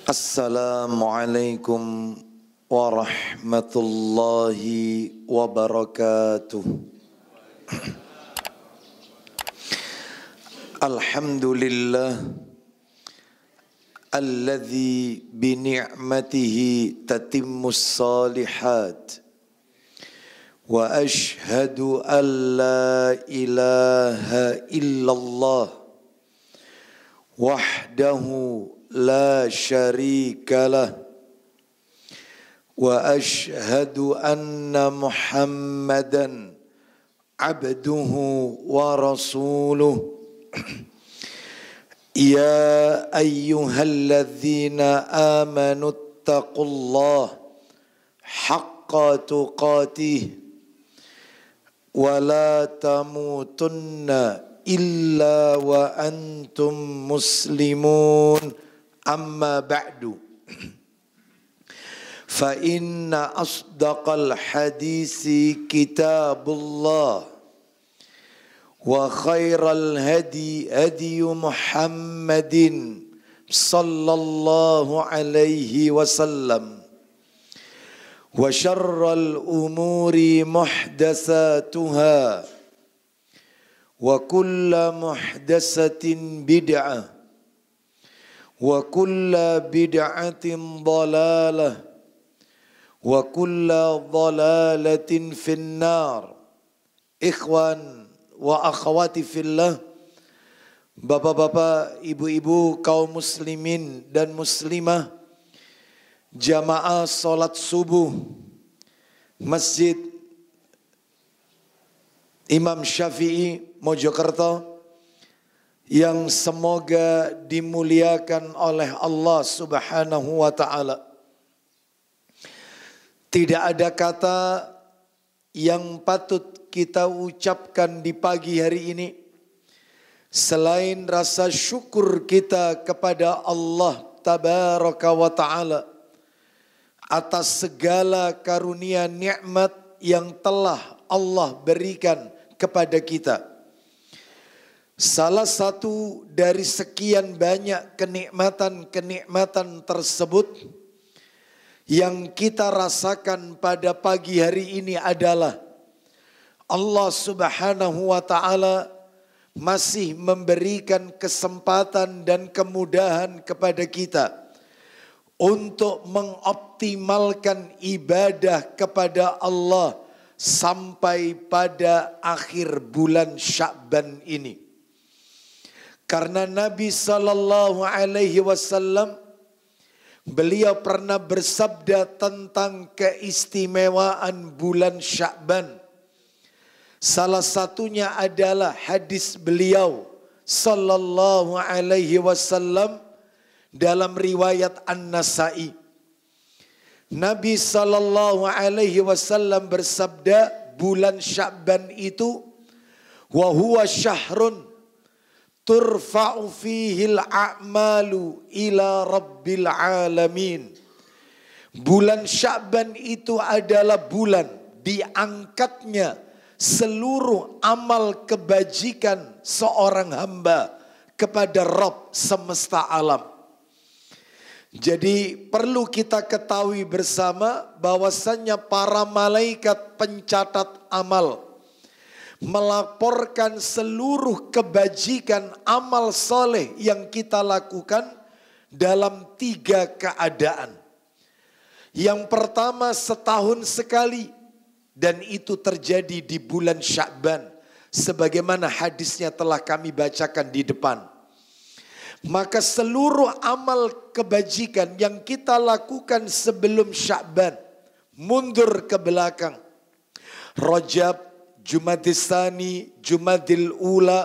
Assalamualaikum warahmatullahi wabarakatuh. Alhamdulillah alladzi bi ni'matihi tatimmus salihat wa ashhadu an la ilaha illallah wahdahu la syarika lah wa ashhadu anna Muhammadan abduhu wa rasuluh. Ya ayyuhalladzina amanu ittaqullaha haqqa tuqatih wa la tamutunna illa wa antum muslimun. Amma ba'du, fa inna asdaqal hadisi kitabullah wa khairal hadi hadi Muhammadin sallallahu alaihi wasallam wa syarral umuri muhdatsatuha wa kullu muhdatsatin bid'ah wa kulla bid'atin dhalalah wa kulla dhalalatin finnar. Ikhwan wa akhwati fillah, bapak-bapak, ibu-ibu, kaum muslimin dan muslimah, jamaah salat subuh Masjid Imam Syafi'i Mojokerto yang semoga dimuliakan oleh Allah Subhanahu wa ta'ala. Tidak ada kata yang patut kita ucapkan di pagi hari ini selain rasa syukur kita kepada Allah Tabaraka wa ta'ala atas segala karunia nikmat yang telah Allah berikan kepada kita. Salah satu dari sekian banyak kenikmatan-kenikmatan tersebut yang kita rasakan pada pagi hari ini adalah Allah Subhanahu wa ta'ala masih memberikan kesempatan dan kemudahan kepada kita untuk mengoptimalkan ibadah kepada Allah sampai pada akhir bulan Sya'ban ini. Karena Nabi sallallahu alaihi wasallam beliau pernah bersabda tentang keistimewaan bulan Sya'ban. Salah satunya adalah hadis beliau sallallahu alaihi wasallam dalam riwayat An-Nasa'i. Nabi sallallahu alaihi wasallam bersabda, bulan Sya'ban itu wa huwa syahrun turfa'u fihil a'malu ila rabbil alamin. Bulan Sya'ban itu adalah bulan diangkatnya seluruh amal kebajikan seorang hamba kepada Rabb semesta alam. Jadi perlu kita ketahui bersama bahwasannya para malaikat pencatat amal melaporkan seluruh kebajikan amal soleh yang kita lakukan dalam 3 keadaan. Yang pertama setahun sekali, dan itu terjadi di bulan Sya'ban sebagaimana hadisnya telah kami bacakan di depan. Maka seluruh amal kebajikan yang kita lakukan sebelum Sya'ban mundur ke belakang. Rajab, Jumadil Tsani, Jumadil Ula,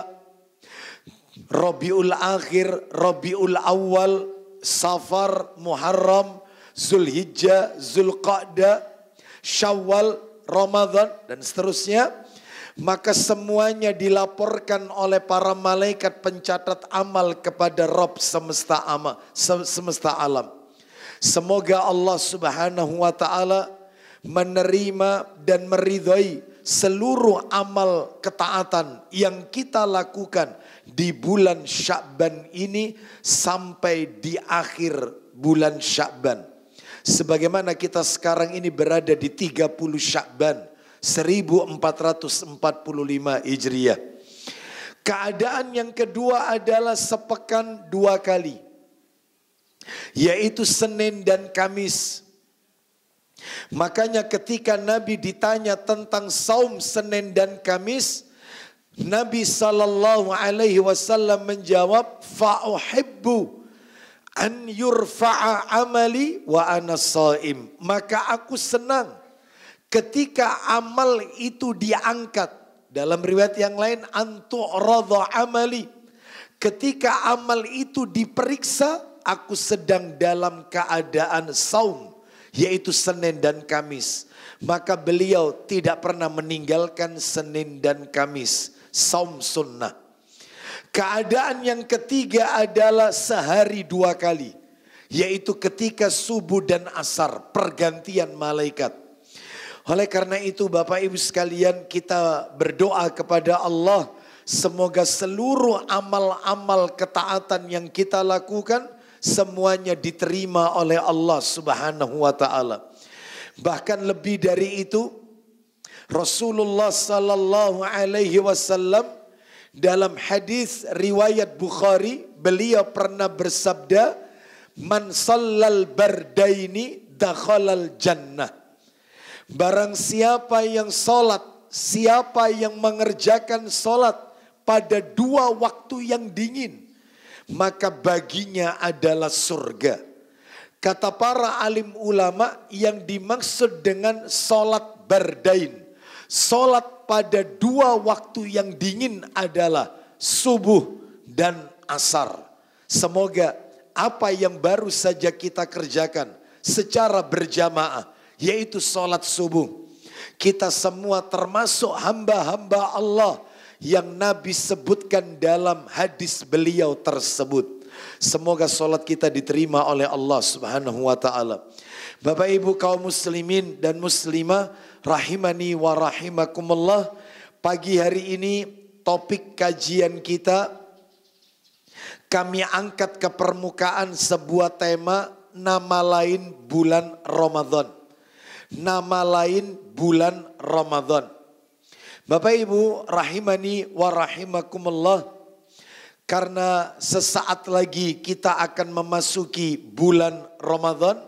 Rabiul Akhir, Rabiul Awal, Safar, Muharram, Zulhijjah, Zulqa'dah, Syawal, Ramadan dan seterusnya. Maka semuanya dilaporkan oleh para malaikat pencatat amal kepada Rabb semesta alam. Semoga Allah Subhanahu wa ta'ala menerima dan meridhai seluruh amal ketaatan yang kita lakukan di bulan Sya'ban ini sampai di akhir bulan Sya'ban. Sebagaimana kita sekarang ini berada di 30 Sya'ban 1445 Hijriah. Keadaan yang kedua adalah sepekan 2 kali, yaitu Senin dan Kamis. Makanya ketika Nabi ditanya tentang saum Senin dan Kamis, Nabi SAW menjawab, fa'uhibbu an yurfa'a amali wa ana shaim. Maka aku senang ketika amal itu diangkat. Dalam riwayat yang lain, antu'radha amali. Ketika amal itu diperiksa, aku sedang dalam keadaan saum, yaitu Senin dan Kamis. Maka beliau tidak pernah meninggalkan Senin dan Kamis, saum sunnah. Keadaan yang ketiga adalah sehari 2 kali, yaitu ketika subuh dan asar, pergantian malaikat. Oleh karena itu Bapak Ibu sekalian, kita berdoa kepada Allah, semoga seluruh amal-amal ketaatan yang kita lakukan semuanya diterima oleh Allah Subhanahu wa taala. Bahkan lebih dari itu, Rasulullah sallallahu alaihi wasallam dalam hadis riwayat Bukhari, beliau pernah bersabda, man shallal bardaini dakhalal jannah. Barang siapa yang sholat, siapa yang mengerjakan sholat pada 2 waktu yang dingin, maka baginya adalah surga. Kata para alim ulama, yang dimaksud dengan sholat bardain, sholat pada 2 waktu yang dingin adalah subuh dan asar. Semoga apa yang baru saja kita kerjakan secara berjamaah, yaitu sholat subuh, kita semua termasuk hamba-hamba Allah yang Nabi sebutkan dalam hadis beliau tersebut. Semoga sholat kita diterima oleh Allah Subhanahu wa ta'ala. Bapak Ibu kaum muslimin dan muslimah rahimani wa rahimakumullah. Pagi hari ini topik kajian kita, kami angkat ke permukaan sebuah tema, nama lain bulan Ramadan. Nama lain bulan Ramadan. Bapak Ibu rahimani wa rahimakumullah, karena sesaat lagi kita akan memasuki bulan Ramadan,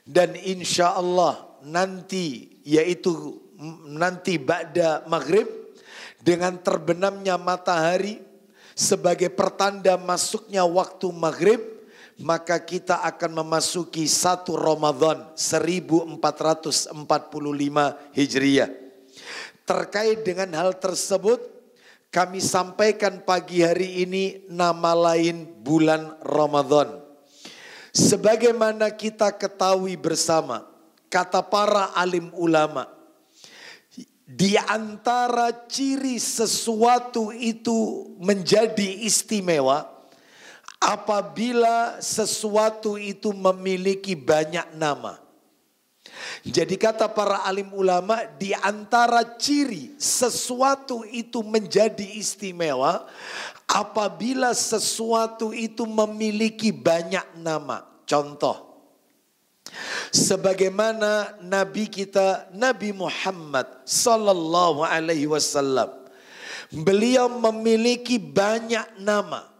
dan insya Allah nanti, yaitu nanti ba'da maghrib, dengan terbenamnya matahari sebagai pertanda masuknya waktu maghrib, maka kita akan memasuki 1 Ramadan 1445 Hijriah. Terkait dengan hal tersebut, kami sampaikan pagi hari ini nama lain bulan Ramadan. Sebagaimana kita ketahui bersama, kata para alim ulama, di antara ciri sesuatu itu menjadi istimewa apabila sesuatu itu memiliki banyak nama. Jadi kata para alim ulama, di antara ciri sesuatu itu menjadi istimewa apabila sesuatu itu memiliki banyak nama. Contoh, sebagaimana Nabi kita, Nabi Muhammad sallallahu alaihi wasallam, beliau memiliki banyak nama.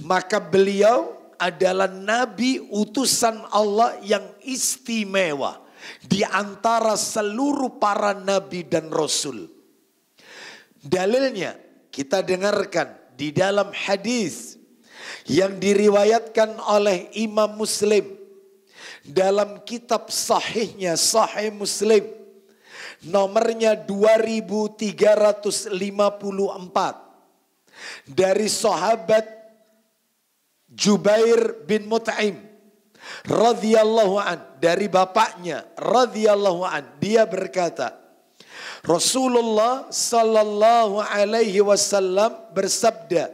Maka beliau adalah Nabi utusan Allah yang istimewa di antara seluruh para Nabi dan Rasul. Dalilnya kita dengarkan di dalam hadis yang diriwayatkan oleh Imam Muslim dalam kitab sahihnya, Sahih Muslim, nomornya 2354, dari sahabat Jubair bin Mut'im radhiyallahu an, dari bapaknya radhiyallahu an, dia berkata, Rasulullah sallallahu alaihi wasallam bersabda,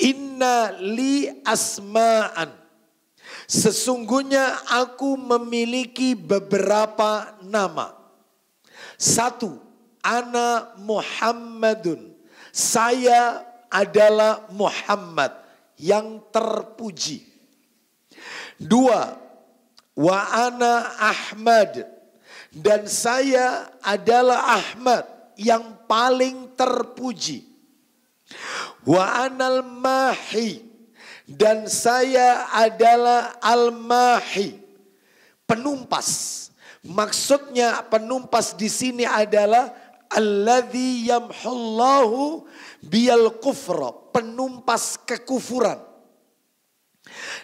inna li asma'an, sesungguhnya aku memiliki beberapa nama. 1, ana Muhammadun, saya adalah Muhammad yang terpuji. Dua, wa ana Ahmad, dan saya adalah Ahmad yang paling terpuji. Wa anal mahi, dan saya adalah al-mahi, penumpas. Maksudnya penumpas di sini adalah alladzi yamhullahu biyal kufra, penumpas kekufuran.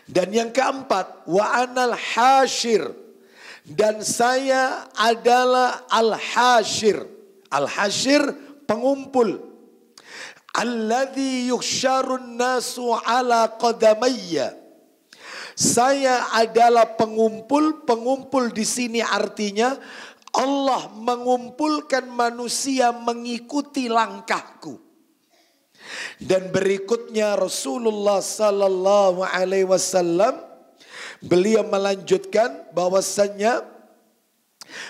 Dan yang keempat, wa anal hasyir, dan saya adalah al-hasyir. Al-hasyir pengumpul. Alladzi yuhsyarun nasu ala qadamayya. Saya adalah pengumpul. Pengumpul di sini artinya Allah mengumpulkan manusia mengikuti langkahku. Dan berikutnya Rasulullah sallallahu alaihi wasallam, beliau melanjutkan bahwasannya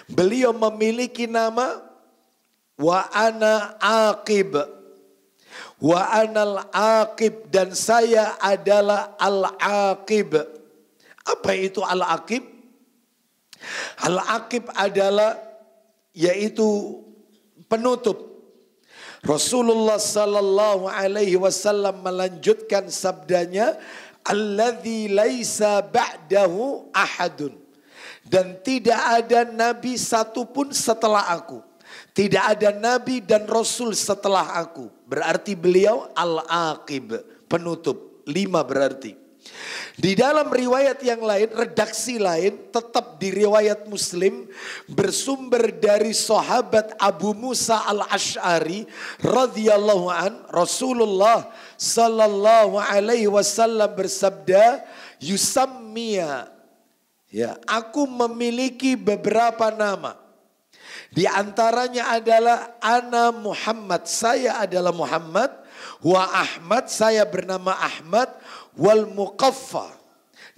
beliau memiliki nama wa ana aqib. Wa anal aqib, dan saya adalah al-aqib. Apa itu al-aqib? Al-aqib adalah yaitu penutup. Rasulullah sallallahu alaihi wasallam melanjutkan sabdanya, alladzi laisa ba'dahu ahadun, dan tidak ada nabi satupun setelah aku. Tidak ada nabi dan rasul setelah aku. Berarti beliau al-aqib, penutup. 5 berarti. Di dalam riwayat yang lain, redaksi lain, tetap di riwayat Muslim, bersumber dari sahabat Abu Musa al-Ash'ari radhiyallahu an, Rasulullah sallallahu alaihi wasallam bersabda, yusammiya, ya, aku memiliki beberapa nama. Di antaranya adalah ana Muhammad, saya adalah Muhammad, wa Ahmad, saya bernama Ahmad, wal Muqaffa,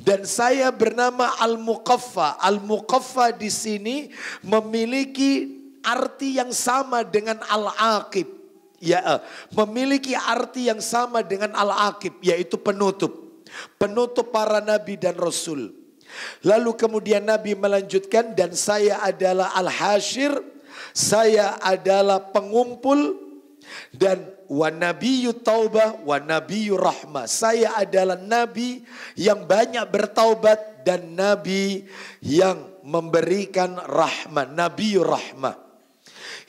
dan saya bernama Al-Muqaffa. Al-Muqaffa di sini memiliki arti yang sama dengan Al-Aqib. Ya, memiliki arti yang sama dengan Al-Aqib, yaitu penutup. Penutup para nabi dan rasul. Lalu kemudian Nabi melanjutkan, dan saya adalah al-hasyir, saya adalah pengumpul, dan wa nabiyyu taubah wa nabiyyu rahmah, saya adalah nabi yang banyak bertaubat dan nabi yang memberikan rahmat, nabiyyu rahmah.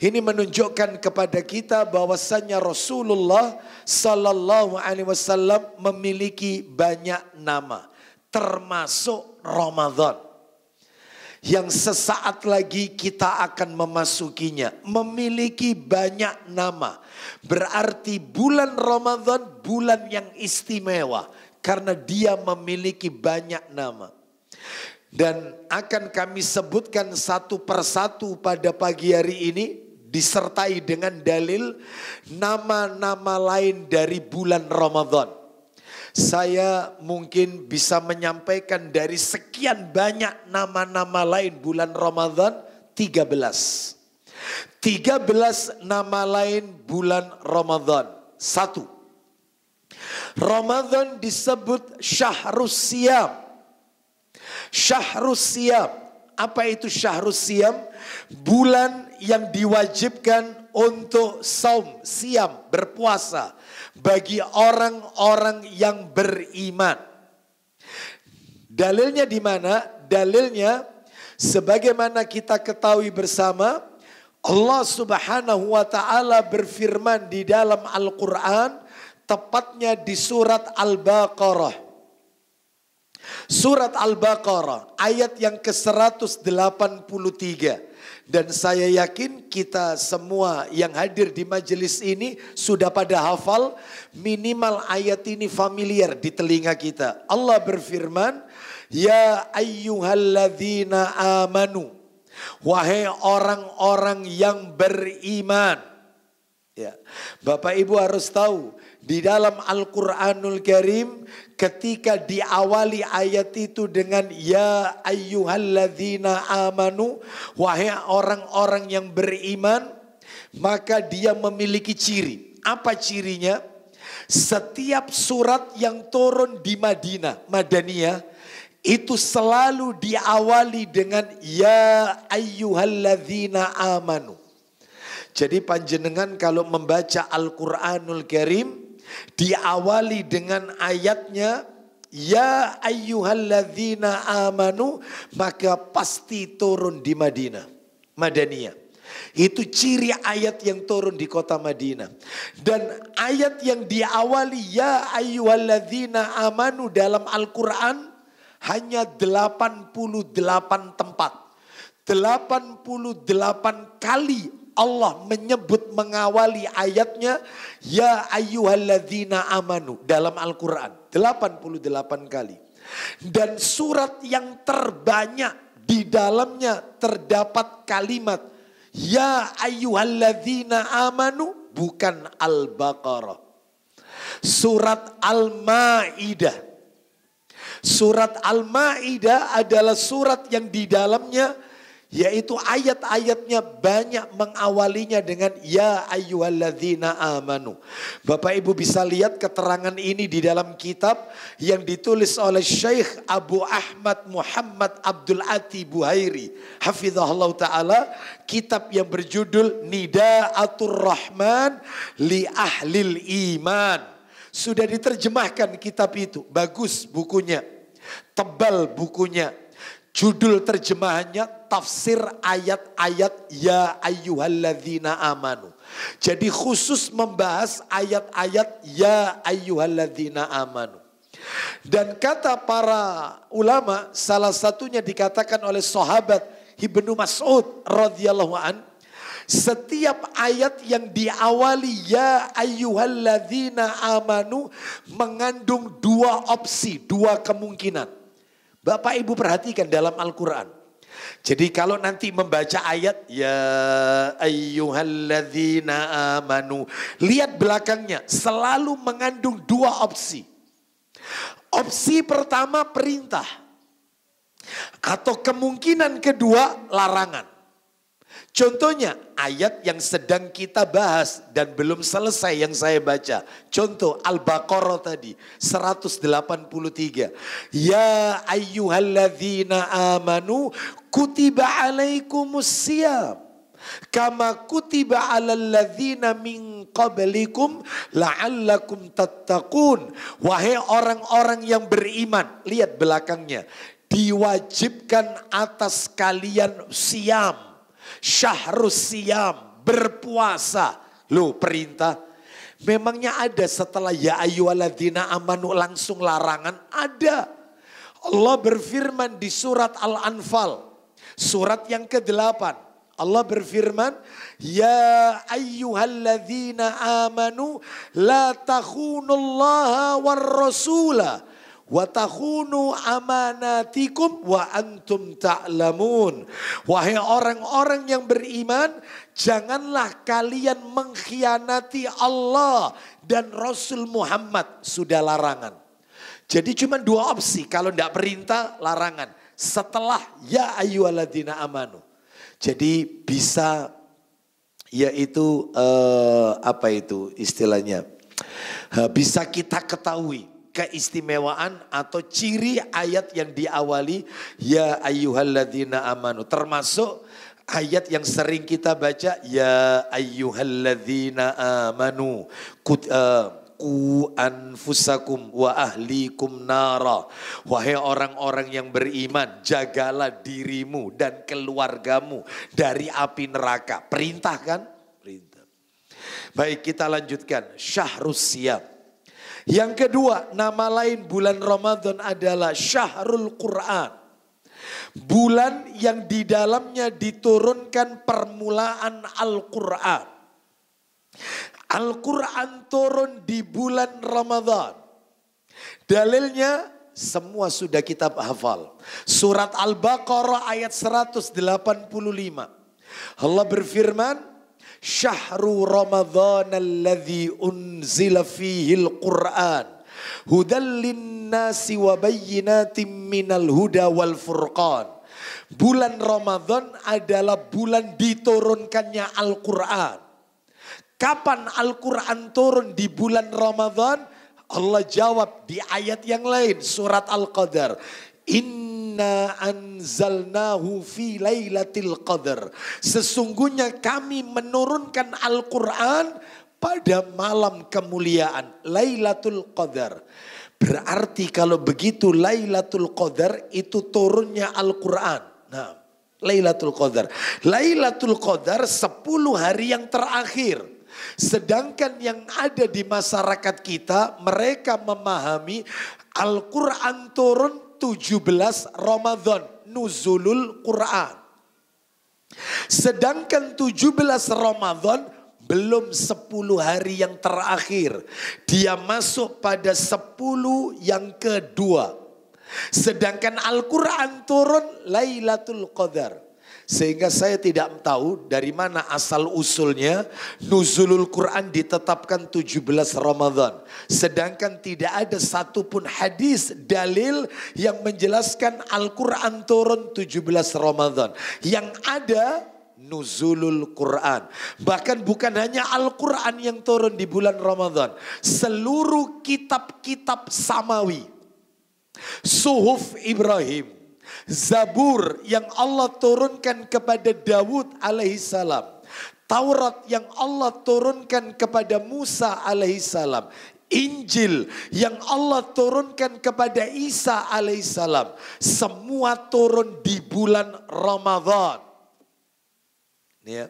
Ini menunjukkan kepada kita bahwasannya Rasulullah sallallahu alaihi wasallam memiliki banyak nama, termasuk Ramadan yang sesaat lagi kita akan memasukinya, memiliki banyak nama. Berarti bulan Ramadan bulan yang istimewa karena dia memiliki banyak nama. Dan akan kami sebutkan satu persatu pada pagi hari ini, disertai dengan dalil nama-nama lain dari bulan Ramadan. Saya mungkin bisa menyampaikan dari sekian banyak nama-nama lain bulan Ramadan 13. 13 nama lain bulan Ramadan. 1. Ramadan disebut Syahrus Siyam. Syahrus Siyam. Apa itu Syahrus Siyam? Bulan yang diwajibkan untuk saum, siam, berpuasa bagi orang-orang yang beriman. Dalilnya di mana? Dalilnya sebagaimana kita ketahui bersama, Allah Subhanahu wa taala berfirman di dalam Al-Qur'an, tepatnya di surat Al-Baqarah. Surat Al-Baqarah ayat yang ke-183. Dan saya yakin kita semua yang hadir di majelis ini sudah pada hafal, minimal ayat ini familiar di telinga kita. Allah berfirman, ya ayyuhalladzina amanu, wahai orang-orang yang beriman. Ya, Bapak Ibu harus tahu, di dalam Al-Quranul Karim ketika diawali ayat itu dengan ya ayyuhalladzina amanu, wahai orang-orang yang beriman, maka dia memiliki ciri. Apa cirinya? Setiap surat yang turun di Madinah, Madaniyah, itu selalu diawali dengan ya ayyuhalladzina amanu. Jadi panjenengan kalau membaca Al-Quranul Karim diawali dengan ayatnya ya ayyuhalladzina amanu, maka pasti turun di Madinah, Madaniyah. Itu ciri ayat yang turun di kota Madinah. Dan ayat yang diawali ya ayyuhalladzina amanu dalam Al-Quran hanya 88 tempat. 88 kali Allah menyebut mengawali ayatnya ya ayyuhalladzina amanu dalam Al-Quran. 88 kali. Dan surat yang terbanyak di dalamnya terdapat kalimat ya ayyuhalladzina amanu bukan Al-Baqarah. Surat Al-Ma'idah. Surat Al-Ma'idah adalah surat yang di dalamnya yaitu ayat-ayatnya banyak mengawalinya dengan ya ayyuhalladzina amanu. Bapak Ibu bisa lihat keterangan ini di dalam kitab yang ditulis oleh Syekh Abu Ahmad Muhammad Abdul Ati Buhairi hafizahullah ta'ala. Kitab yang berjudul Nida'atur Rahman li Ahlil Iman. Sudah diterjemahkan kitab itu. Bagus bukunya. Tebal bukunya. Judul terjemahannya tafsir ayat-ayat ya ayyuhalladzina amanu. Jadi khusus membahas ayat-ayat ya ayyuhalladzina amanu. Dan kata para ulama, salah satunya dikatakan oleh sahabat Ibnu Mas'ud radhiyallahu an, setiap ayat yang diawali ya ayyuhalladzina amanu mengandung dua opsi, dua kemungkinan. Bapak Ibu perhatikan dalam Al-Quran. Jadi kalau nanti membaca ayat ya ayyuhalladzina amanu, lihat belakangnya selalu mengandung dua opsi. Opsi pertama perintah. Atau kemungkinan kedua larangan. Contohnya ayat yang sedang kita bahas dan belum selesai yang saya baca. Contoh Al-Baqarah tadi 183. Ya ayyuhalladzina amanu kutiba alaikumusiyam kama kutiba alal ladzina min qablikum la'allakum tattaqun. Wahai orang-orang yang beriman, lihat belakangnya. Diwajibkan atas kalian siam. Syahrus siyam, berpuasa. Loh perintah. Memangnya ada setelah ya ayyuhalladzina amanu langsung larangan? Ada. Allah berfirman di surat Al-Anfal. Surat yang ke-8. Allah berfirman. Ya ayyuhalladzina amanu la takhunullaha war rasulah. Wa takhunu amanatikum wa antum ta'lamun. Wahai orang-orang yang beriman, janganlah kalian mengkhianati Allah dan Rasul Muhammad. Sudah larangan. Jadi cuma dua opsi, kalau tidak perintah larangan. Setelah ya ayyuhalladzina amanu. Jadi bisa yaitu apa itu istilahnya? Bisa kita ketahui keistimewaan atau ciri ayat yang diawali ya ayyuhalladzina amanu, termasuk ayat yang sering kita baca ya ayyuhalladzina amanu ku anfusakum wa ahlikum nara. Wahai orang-orang yang beriman, jagalah dirimu dan keluargamu dari api neraka. Perintah kan? Perintah. Baik, kita lanjutkan. Syahrus siyam. Yang kedua, nama lain bulan Ramadan adalah Syahrul Quran. Bulan yang di dalamnya diturunkan permulaan Al-Quran. Al-Quran turun di bulan Ramadan. Dalilnya semua sudah kita hafal. Surat Al-Baqarah ayat 185. Allah berfirman, Syahru Ramadhan alladhi unzila fihi al-Quran hudan linnasi wa bayyinatin minal huda wal furqan. Bulan Ramadan adalah bulan diturunkannya Al-Quran. Kapan Al-Quran turun di bulan Ramadan? Allah jawab di ayat yang lain, surat Al-Qadar. Inna anzalnahu fi lailatul qadar. Sesungguhnya kami menurunkan Al-Quran pada malam kemuliaan. Lailatul Qadar. Berarti kalau begitu Lailatul Qadar itu turunnya Al-Quran. Nah, Lailatul Qadar. Lailatul Qadar 10 hari yang terakhir. Sedangkan yang ada di masyarakat kita, mereka memahami Al-Quran turun 17 Ramadan, nuzulul Quran. Sedangkan 17 Ramadan belum 10 hari yang terakhir. Dia masuk pada 10 yang kedua. Sedangkan Al-Quran turun Lailatul Qadar. Sehingga saya tidak tahu dari mana asal usulnya nuzulul Quran ditetapkan 17 Ramadan. Sedangkan tidak ada satupun hadis dalil yang menjelaskan Al-Quran turun 17 Ramadan. Yang ada nuzulul Quran. Bahkan bukan hanya Al-Quran yang turun di bulan Ramadan. Seluruh kitab-kitab samawi. Suhuf Ibrahim. Zabur yang Allah turunkan kepada Dawud alaihissalam. Taurat yang Allah turunkan kepada Musa alaihissalam. Injil yang Allah turunkan kepada Isa alaihissalam. Semua turun di bulan Ramadan. Ya.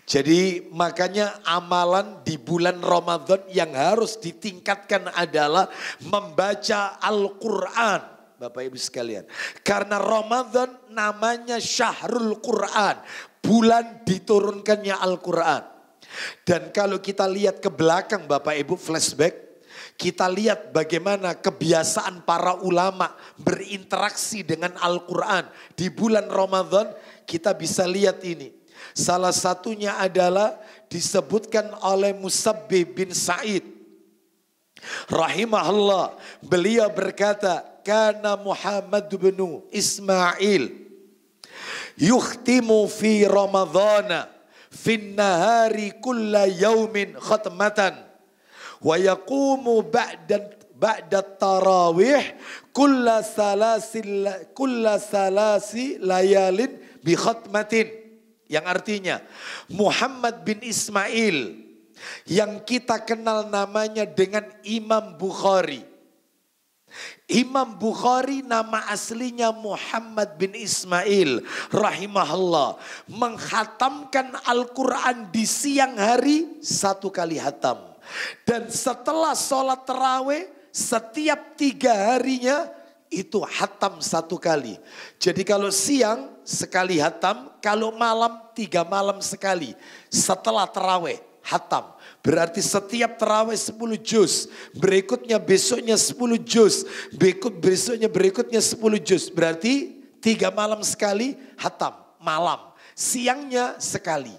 Jadi makanya amalan di bulan Ramadan yang harus ditingkatkan adalah membaca Al-Quran. Bapak Ibu sekalian. Karena Ramadan namanya Syahrul Quran. Bulan diturunkannya Al-Quran. Dan kalau kita lihat ke belakang Bapak Ibu flashback. Kita lihat bagaimana kebiasaan para ulama berinteraksi dengan Al-Quran. Di bulan Ramadan kita bisa lihat ini. Salah satunya adalah disebutkan oleh Musabbih bin Sa'id. Rahimahullah. Beliau berkata. Kana Muhammad bin Ismail yukhtimu fi Ramadhana fin nahari kulla yaumin khatmatan wa yaqumu ba'da tarawih kulla salasi layalin bi khatmatin. Yang artinya Muhammad bin Ismail yang kita kenal namanya dengan Imam Bukhari. Imam Bukhari nama aslinya Muhammad bin Ismail rahimahullah. Menghatamkan Al-Quran di siang hari 1 kali hatam. Dan setelah sholat tarawih setiap 3 harinya itu hatam 1 kali. Jadi kalau siang sekali hatam, kalau malam 3 malam sekali. Setelah tarawih hatam. Berarti setiap tarawih 10 juz. Berikutnya besoknya 10 juz. Besoknya berikutnya 10 juz. Berarti 3 malam sekali hatam. Malam. Siangnya sekali.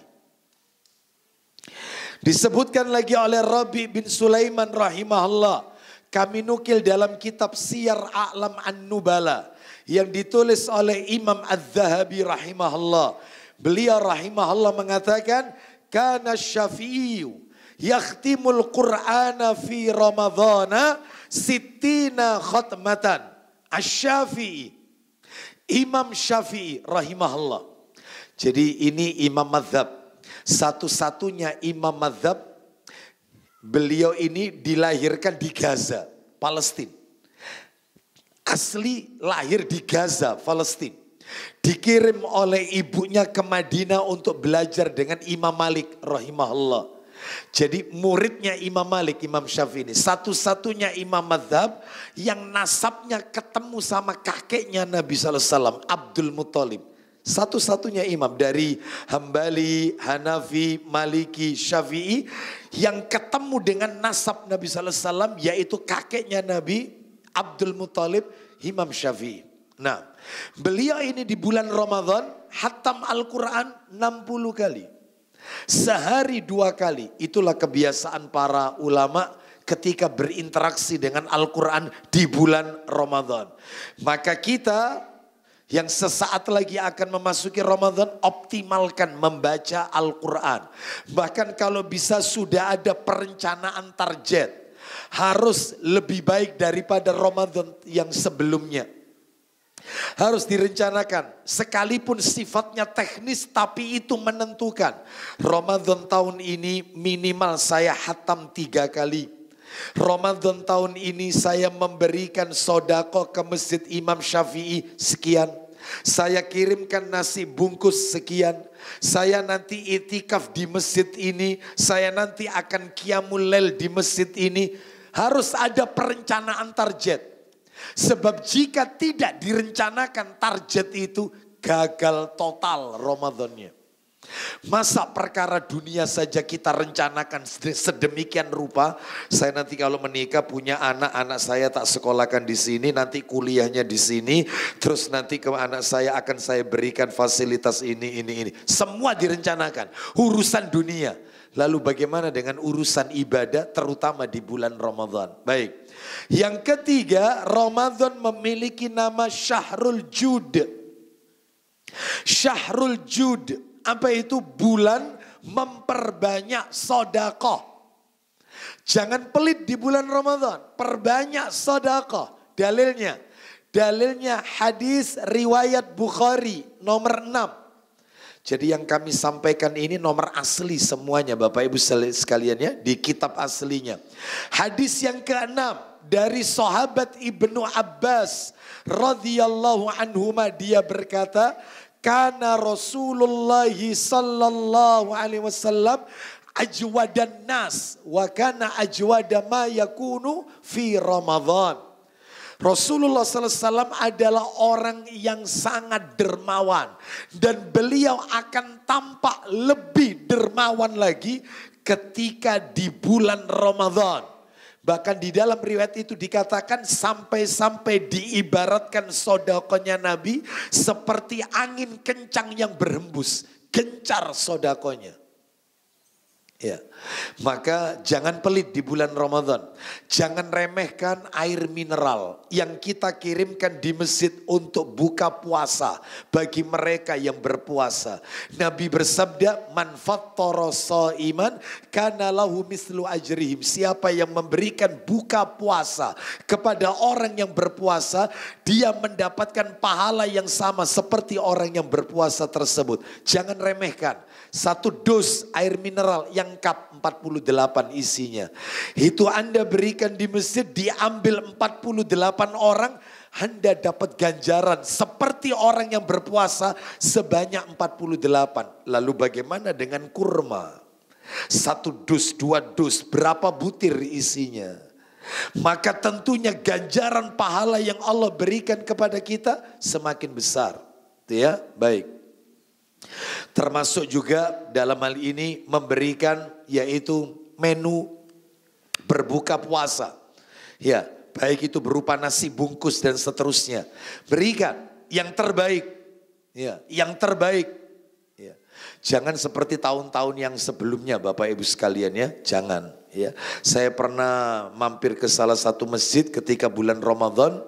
Disebutkan lagi oleh Rabi bin Sulaiman rahimahullah. Kami nukil dalam kitab Siyar A'lam An-Nubala. Yang ditulis oleh Imam Az-Zahabi rahimahullah. Beliau rahimahullah mengatakan. Kana Syafi'iyu. Yakhtimul Qur'ana fi Ramadhana sittina khatmatan. Asy-Syafi'i. Imam Syafi'i rahimahullah. Jadi ini imam mazhab. Satu-satunya imam mazhab. Beliau ini dilahirkan di Gaza, Palestina. Asli lahir di Gaza, Palestina. Dikirim oleh ibunya ke Madinah untuk belajar dengan Imam Malik rahimahullah. Jadi muridnya Imam Malik, Imam Syafi'i ini. Satu-satunya imam mazhab yang nasabnya ketemu sama kakeknya Nabi SAW. Abdul Muttalib. Satu-satunya imam dari Hambali, Hanafi, Maliki, Syafi'i. Yang ketemu dengan nasab Nabi SAW yaitu kakeknya Nabi Abdul Muttalib, Imam Syafi'i. Nah, beliau ini di bulan Ramadan hatam Al-Quran 60 kali. Sehari 2 kali. Itulah kebiasaan para ulama ketika berinteraksi dengan Al-Quran di bulan Ramadan. Maka kita yang sesaat lagi akan memasuki Ramadan optimalkan membaca Al-Quran. Bahkan kalau bisa sudah ada perencanaan target. Harus lebih baik daripada Ramadan yang sebelumnya. Harus direncanakan. Sekalipun sifatnya teknis tapi itu menentukan. Ramadan tahun ini minimal saya hatam 3 kali. Ramadan tahun ini saya memberikan sodako ke Masjid Imam Syafi'i sekian. Saya kirimkan nasi bungkus sekian. Saya nanti itikaf di masjid ini. Saya nanti akan qiyamul lail di masjid ini. Harus ada perencanaan target. Sebab jika tidak direncanakan target itu gagal total Ramadannya. Masa perkara dunia saja kita rencanakan sedemikian rupa. Saya nanti kalau menikah punya anak saya tak sekolahkan di sini, nanti kuliahnya di sini, terus nanti ke anak saya akan saya berikan fasilitas ini. Semua direncanakan, urusan dunia. Lalu bagaimana dengan urusan ibadah terutama di bulan Ramadan? Baik. Yang ketiga, Ramadan memiliki nama Syahrul Jud. Syahrul Jud. Apa itu? Bulan memperbanyak sedekah. Jangan pelit di bulan Ramadan. Perbanyak sedekah. Dalilnya hadis riwayat Bukhari nomor 6. Jadi yang kami sampaikan ini nomor asli semuanya Bapak Ibu sekalian ya. Di kitab aslinya. Hadis yang ke-6 dari sahabat Ibnu Abbas radhiyallahu anhuma, dia berkata, kana Rasulullah sallallahu alaihi wasallam ajwadan nas wa kana ajwada ma yakunu fi Ramadan. Rasulullah SAW adalah orang yang sangat dermawan. Dan beliau akan tampak lebih dermawan lagi ketika di bulan Ramadan. Bahkan di dalam riwayat itu dikatakan sampai-sampai diibaratkan sodakonya Nabi seperti angin kencang yang berhembus. Gencar sodakonya. Ya, maka jangan pelit di bulan Ramadan. Jangan remehkan air mineral yang kita kirimkan di masjid untuk buka puasa bagi mereka yang berpuasa. Nabi bersabda, man fattara shaiman kana lahu mislu ajrihim. Siapa yang memberikan buka puasa kepada orang yang berpuasa, dia mendapatkan pahala yang sama seperti orang yang berpuasa tersebut. Jangan remehkan. 1 dus air mineral yang cup 48 isinya. Itu Anda berikan di masjid, diambil 48 orang, Anda dapat ganjaran seperti orang yang berpuasa sebanyak 48. Lalu bagaimana dengan kurma? 1 dus, 2 dus, berapa butir isinya? Maka tentunya ganjaran pahala yang Allah berikan kepada kita semakin besar. Ya, baik. Termasuk juga dalam hal ini memberikan yaitu menu berbuka puasa. Ya, baik itu berupa nasi bungkus dan seterusnya. Berikan yang terbaik. Ya, yang terbaik. Ya. Jangan seperti tahun-tahun yang sebelumnya Bapak Ibu sekalian ya, jangan ya. Saya pernah mampir ke salah satu masjid ketika bulan Ramadan.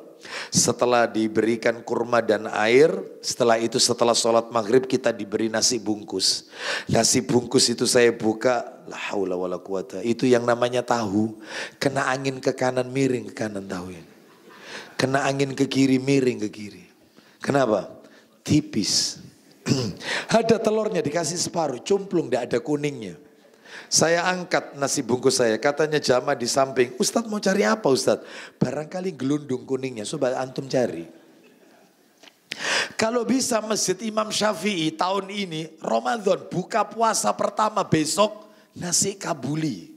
Setelah diberikan kurma dan air, setelah itu setelah sholat maghrib kita diberi nasi bungkus. Nasi bungkus itu saya buka, la haula wala quwata. Itu yang namanya tahu. Kena angin ke kanan miring ke kanan tahu ini. Kena angin ke kiri miring ke kiri. Kenapa? Tipis. Ada telurnya dikasih separuh, cumplung tidak ada kuningnya. Saya angkat nasi bungkus saya, katanya jamaah di samping, Ustadz mau cari apa Ustadz? Barangkali gelundung kuningnya, coba antum cari. Kalau bisa Masjid Imam Syafi'i tahun ini, Ramadan buka puasa pertama besok nasi kabuli.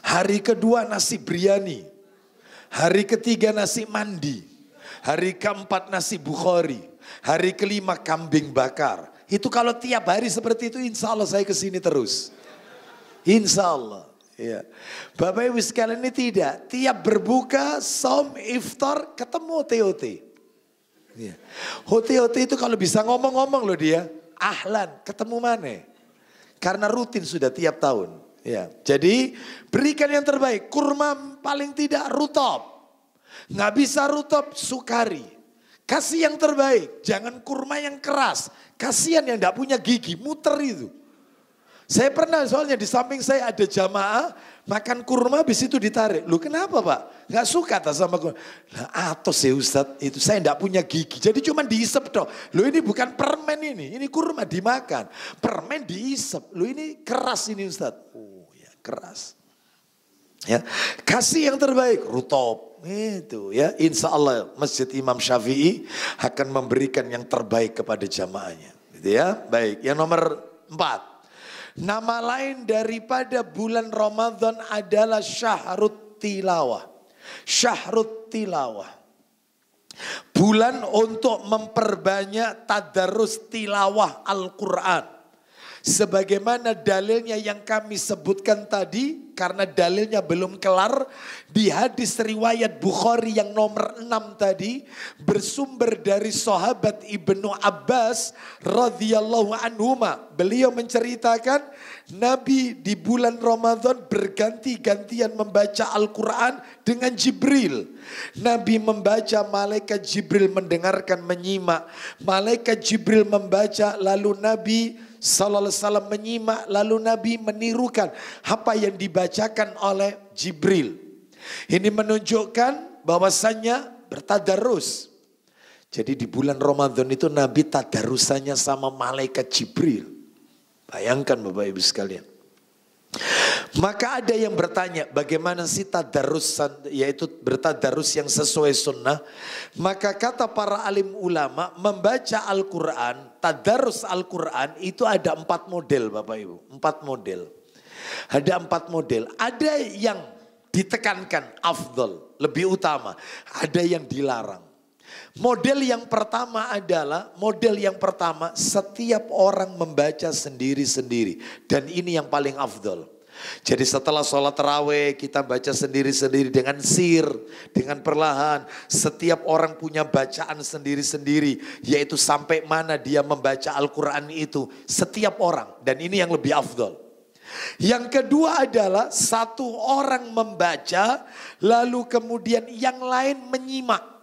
Hari kedua nasi biryani. Hari ketiga nasi mandi. Hari keempat nasi Bukhari. Hari kelima kambing bakar. Itu kalau tiap hari seperti itu insya Allah saya kesini terus. Insya Allah. Ya. Bapak Ibu sekalian ini tidak. Tiap berbuka, saum, iftar, ketemu TOT. Ya. TOT itu kalau bisa ngomong-ngomong loh dia. Ahlan, ketemu mana? Karena rutin sudah tiap tahun. Ya. Jadi berikan yang terbaik. Kurma paling tidak rutop. Nggak bisa rutop, sukari. Kasih yang terbaik. Jangan kurma yang keras. Kasihan yang nggak punya gigi, muter itu. Saya pernah soalnya di samping saya ada jamaah makan kurma habis itu ditarik. Lu kenapa Pak? Gak suka tak sama kurma? Nah atos ya Ustadz, itu saya gak punya gigi. Jadi cuma diisep dong. Lu ini bukan permen ini kurma dimakan. Permen diisep. Lu ini keras ini Ustadz. Oh ya keras. Ya, kasih yang terbaik, rutop. Itu ya, insya Allah Masjid Imam Syafi'i akan memberikan yang terbaik kepada jamaahnya. Gitu ya, baik. Yang nomor 4. Nama lain daripada bulan Ramadan adalah Syahrut Tilawah. Syahrut Tilawah. Bulan untuk memperbanyak tadarus tilawah Al-Quran. Sebagaimana dalilnya yang kami sebutkan tadi, karena dalilnya belum kelar, di hadis riwayat Bukhari yang nomor 6 tadi, bersumber dari sahabat Ibnu Abbas radhiyallahu anhuma. Beliau menceritakan Nabi di bulan Ramadan berganti-gantian membaca Al-Quran dengan Jibril. Nabi membaca, malaikat Jibril mendengarkan, menyimak. Malaikat Jibril membaca, lalu Nabi sallallahu alaihi wasallam menyimak, lalu Nabi menirukan apa yang dibacakan oleh Jibril. Ini menunjukkan bahwasannya bertadarus. Jadi di bulan Ramadan itu Nabi tadarusannya sama malaikat Jibril. Bayangkan Bapak Ibu sekalian. Maka ada yang bertanya bagaimana sih tadarusan, yaitu bertadarus yang sesuai sunnah. Maka kata para alim ulama, membaca Al-Quran, tadarus Al-Quran itu ada 4 model Bapak Ibu. 4 model. Ada 4 model. Ada yang ditekankan afdol, lebih utama. Ada yang dilarang. Model yang pertama adalah, setiap orang membaca sendiri-sendiri. Dan ini yang paling afdol. Jadi setelah sholat tarawih kita baca sendiri-sendiri dengan sir, dengan perlahan. Setiap orang punya bacaan sendiri-sendiri, yaitu sampai mana dia membaca Al-Quran itu. Setiap orang, dan ini yang lebih afdol. Yang kedua adalah satu orang membaca, lalu kemudian yang lain menyimak.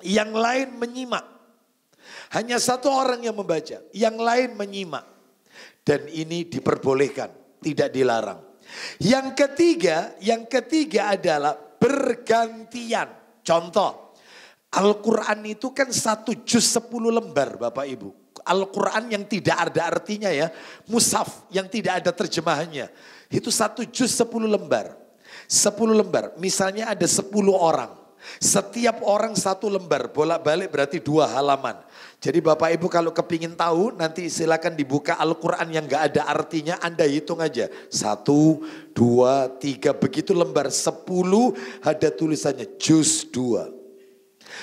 Yang lain menyimak. Hanya satu orang yang membaca, yang lain menyimak. Dan ini diperbolehkan, tidak dilarang. Yang ketiga adalah bergantian. Contoh, Al-Quran itu kan 1 juz 10 lembar Bapak Ibu. Al-Quran yang tidak ada artinya ya, mushaf yang tidak ada terjemahannya. Itu 1 juz 10 lembar. 10 lembar, misalnya ada 10 orang. Setiap orang 1 lembar, bolak-balik berarti 2 halaman. Jadi Bapak Ibu kalau kepingin tahu, nanti silakan dibuka Al-Quran yang gak ada artinya, Anda hitung aja. 1, 2, 3, begitu lembar 10 ada tulisannya juz 2.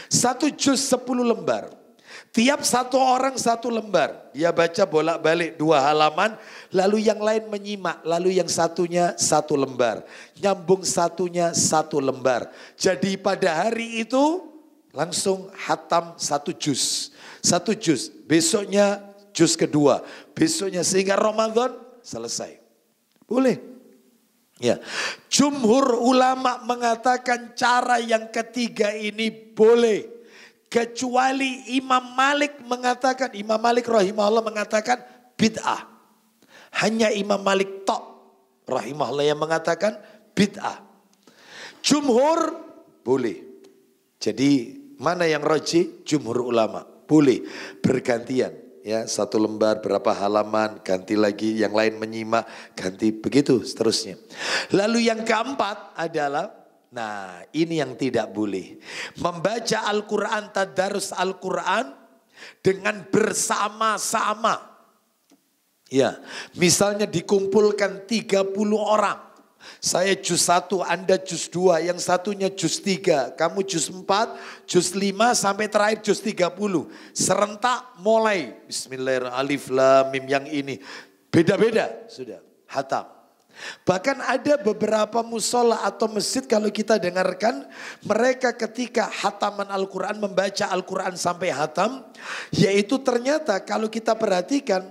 1 juz 10 lembar. Tiap satu orang 1 lembar. Dia baca bolak-balik 2 halaman. Lalu yang lain menyimak. Lalu yang satunya 1 lembar. Nyambung satunya 1 lembar. Jadi pada hari itu langsung hatam 1 juz. 1 juz. Besoknya juz kedua. Besoknya sehingga Ramadan selesai. Boleh. Ya. Jumhur ulama mengatakan cara yang ketiga ini boleh. Kecuali Imam Malik rahimahullah mengatakan bid'ah. Hanya Imam Malik tok rahimahullah yang mengatakan bid'ah. Jumhur boleh. Jadi mana yang rajih? Jumhur ulama. Boleh bergantian. Ya, 1 lembar berapa halaman, ganti lagi, yang lain menyimak, ganti begitu seterusnya. Lalu yang keempat adalah, nah ini yang tidak boleh. Membaca Al-Quran, tadarus Al-Quran dengan bersama-sama. Ya, misalnya dikumpulkan 30 orang. Saya juz 1, Anda juz 2, yang satunya juz 3, kamu juz 4, juz 5 sampai terakhir juz 30. Serentak mulai bismillahirrahmanirrahim, alif lam mim, yang ini. Beda-beda sudah, hatam. Bahkan ada beberapa musola atau masjid kalau kita dengarkan, mereka ketika hataman Al-Quran, membaca Al-Quran sampai hatam, yaitu ternyata kalau kita perhatikan,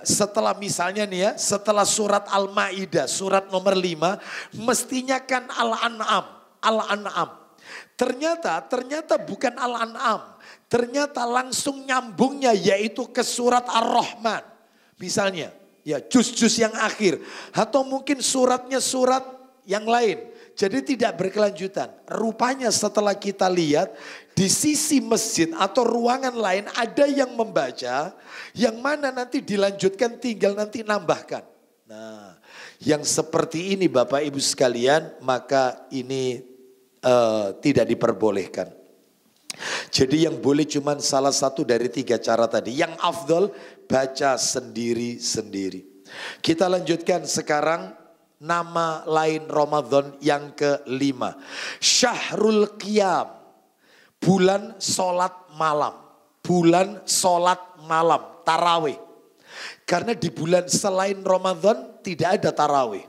setelah misalnya nih ya, setelah surat Al-Ma'idah, surat nomor 5, mestinya kan Al-An'am. Ternyata bukan Al-An'am, ternyata langsung nyambungnya yaitu ke surat Ar-Rahman. Misalnya, Ya, juz-juz yang akhir. Atau mungkin suratnya surat yang lain. Jadi tidak berkelanjutan. Rupanya setelah kita lihat di sisi masjid atau ruangan lain ada yang membaca. Yang mana nanti dilanjutkan tinggal nanti nambahkan. Nah, yang seperti ini Bapak Ibu sekalian maka ini tidak diperbolehkan. Jadi yang boleh cuma salah satu dari 3 cara tadi. Yang afdol baca sendiri-sendiri. Kita lanjutkan sekarang nama lain Ramadan yang ke-5. Syahrul Qiyam. Bulan sholat malam. Bulan sholat malam. Tarawih. Karena di bulan selain Ramadan tidak ada tarawih.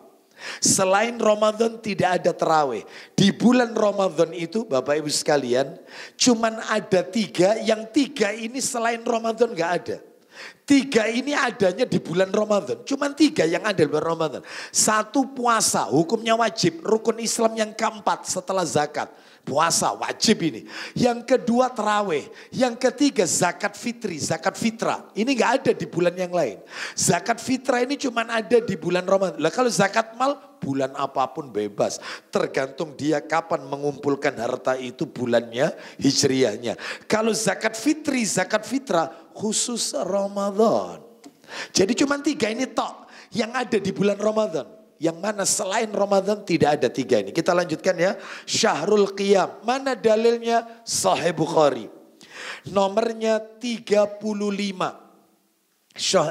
Selain Ramadan tidak ada tarawih. Di bulan Ramadan itu Bapak Ibu sekalian cuman ada 3. Yang 3 ini selain Ramadan gak ada. 3 ini adanya di bulan Ramadan. Cuman 3 yang ada di bulan Ramadan. 1 puasa, hukumnya wajib. Rukun Islam yang keempat setelah zakat. Puasa wajib ini. Yang kedua tarawih. Yang ketiga zakat fitri, zakat fitrah. Ini gak ada di bulan yang lain. Zakat fitrah ini cuman ada di bulan Ramadan. Lah kalau zakat mal bulan apapun bebas. Tergantung dia kapan mengumpulkan harta itu bulannya, hijriahnya. Kalau zakat fitri, zakat fitrah khusus Ramadan. Jadi cuma 3 ini tok yang ada di bulan Ramadan. Yang mana selain Ramadan tidak ada 3 ini. Kita lanjutkan ya. Syahrul Qiyam. Mana dalilnya? Sahih Bukhari. Nomornya 35.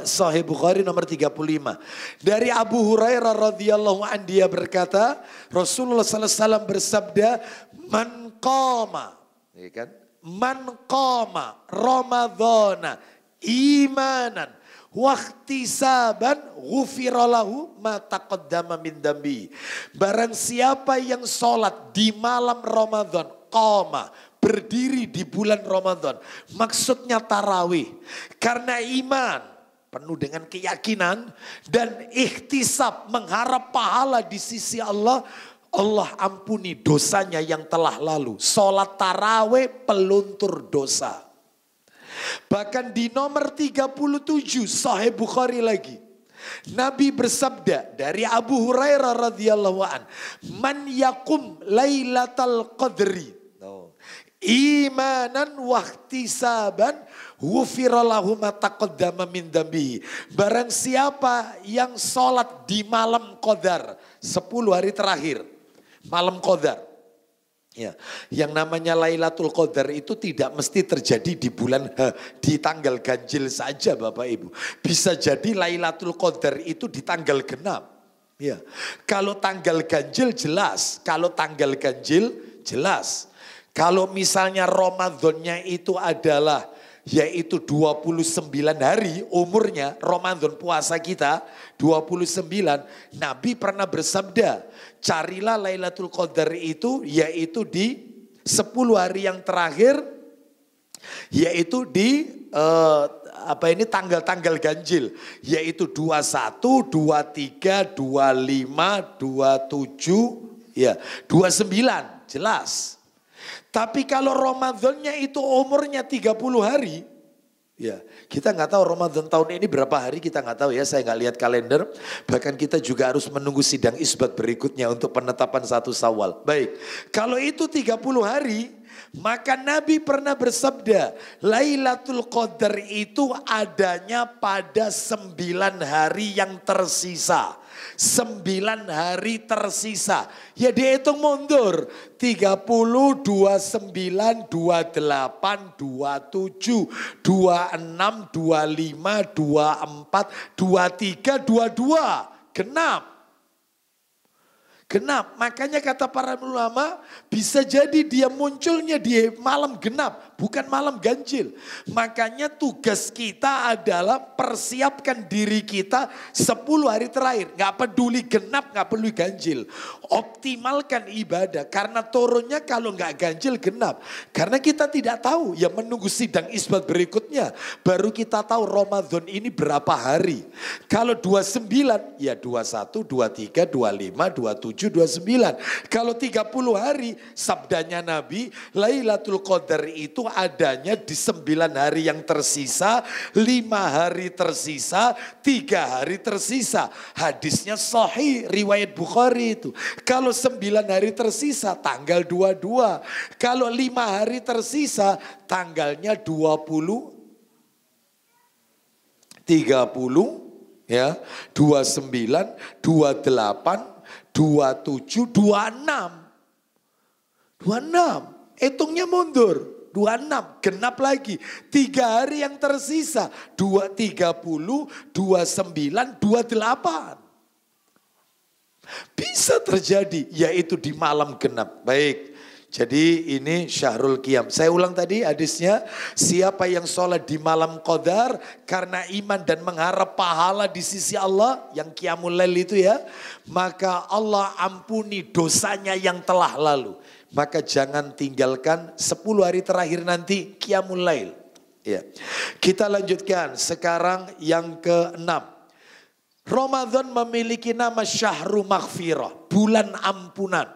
Sahih Bukhari nomor 35. Dari Abu Hurairah radhiyallahu anhu dia berkata, Rasulullah sallallahu alaihi wasallam bersabda, "Man qama." Ya kan? Man qama Ramadhana imanan wahtisaban ghufiralahu ma taqaddama min dambi. Barang siapa yang sholat di malam Ramadan, qama, berdiri di bulan Ramadan. Maksudnya tarawih. Karena iman, penuh dengan keyakinan dan ikhtisab, mengharap pahala di sisi Allah. Allah ampuni dosanya yang telah lalu. Sholat tarawih peluntur dosa. Bahkan di nomor 37 Sahih Bukhari lagi. Nabi bersabda dari Abu Hurairah radhiyallahu an, "Man yakum lailatal qadri imanan wahtisaban ghufira lahu ma taqaddama min dambihi." Barang siapa yang sholat di malam Qadar 10 hari terakhir, malam Qadar. Ya, yang namanya Lailatul Qadar itu tidak mesti terjadi di bulan di tanggal ganjil saja Bapak Ibu. Bisa jadi Lailatul Qadar itu di tanggal genap. Ya. Kalau tanggal ganjil jelas, kalau tanggal ganjil jelas. Kalau misalnya Ramadannya itu adalah yaitu 29 hari umurnya, Ramadan puasa kita 29. Nabi pernah bersabda, carilah Lailatul Qadar itu yaitu di 10 hari yang terakhir, yaitu di tanggal-tanggal ganjil, yaitu 21, 23, 25, 27, ya 29 jelas. Tapi kalau Ramadannya itu umurnya 30 hari. Ya, kita nggak tahu Ramadan tahun ini berapa hari, kita nggak tahu ya, saya nggak lihat kalender. Bahkan kita juga harus menunggu sidang isbat berikutnya untuk penetapan 1 Syawal. Baik, kalau itu 30 hari, maka Nabi pernah bersabda, Lailatul Qadar itu adanya pada 9 hari yang tersisa. 9 hari tersisa. Ya dihitung mundur. 30, 29, 28, 27, 26, 25, 24, 23, 22. Genap. Genap, makanya kata para ulama bisa jadi dia munculnya di malam genap, bukan malam ganjil. Makanya tugas kita adalah persiapkan diri kita 10 hari terakhir. Gak peduli genap, gak peduli ganjil. Optimalkan ibadah, karena turunnya kalau gak ganjil genap. Karena kita tidak tahu, ya menunggu sidang isbat berikutnya. Baru kita tahu Ramadan ini berapa hari. Kalau 29, ya 21, 23, 25, 27. 27, 29. Kalau 30 hari, sabdanya Nabi, Lailatul Qadar itu adanya di 9 hari yang tersisa, 5 hari tersisa, 3 hari tersisa. Hadisnya sahih, riwayat Bukhari itu. Kalau 9 hari tersisa, tanggal 22. Kalau 5 hari tersisa, tanggalnya 20, 30, ya, 29, 28, 27, 26. 26, hitungnya mundur. 26, genap lagi. 3 hari yang tersisa. 30, 29, 28. Bisa terjadi, yaitu di malam genap. Baik. Jadi ini Syahrul Qiyam. Saya ulang tadi hadisnya, siapa yang sholat di malam qadar karena iman dan mengharap pahala di sisi Allah, yang Qiyamul Lail itu ya, maka Allah ampuni dosanya yang telah lalu. Maka jangan tinggalkan 10 hari terakhir nanti Qiyamul Lail. Ya. Kita lanjutkan sekarang yang ke-6. Ramadan memiliki nama Syahru Maghfirah, bulan ampunan.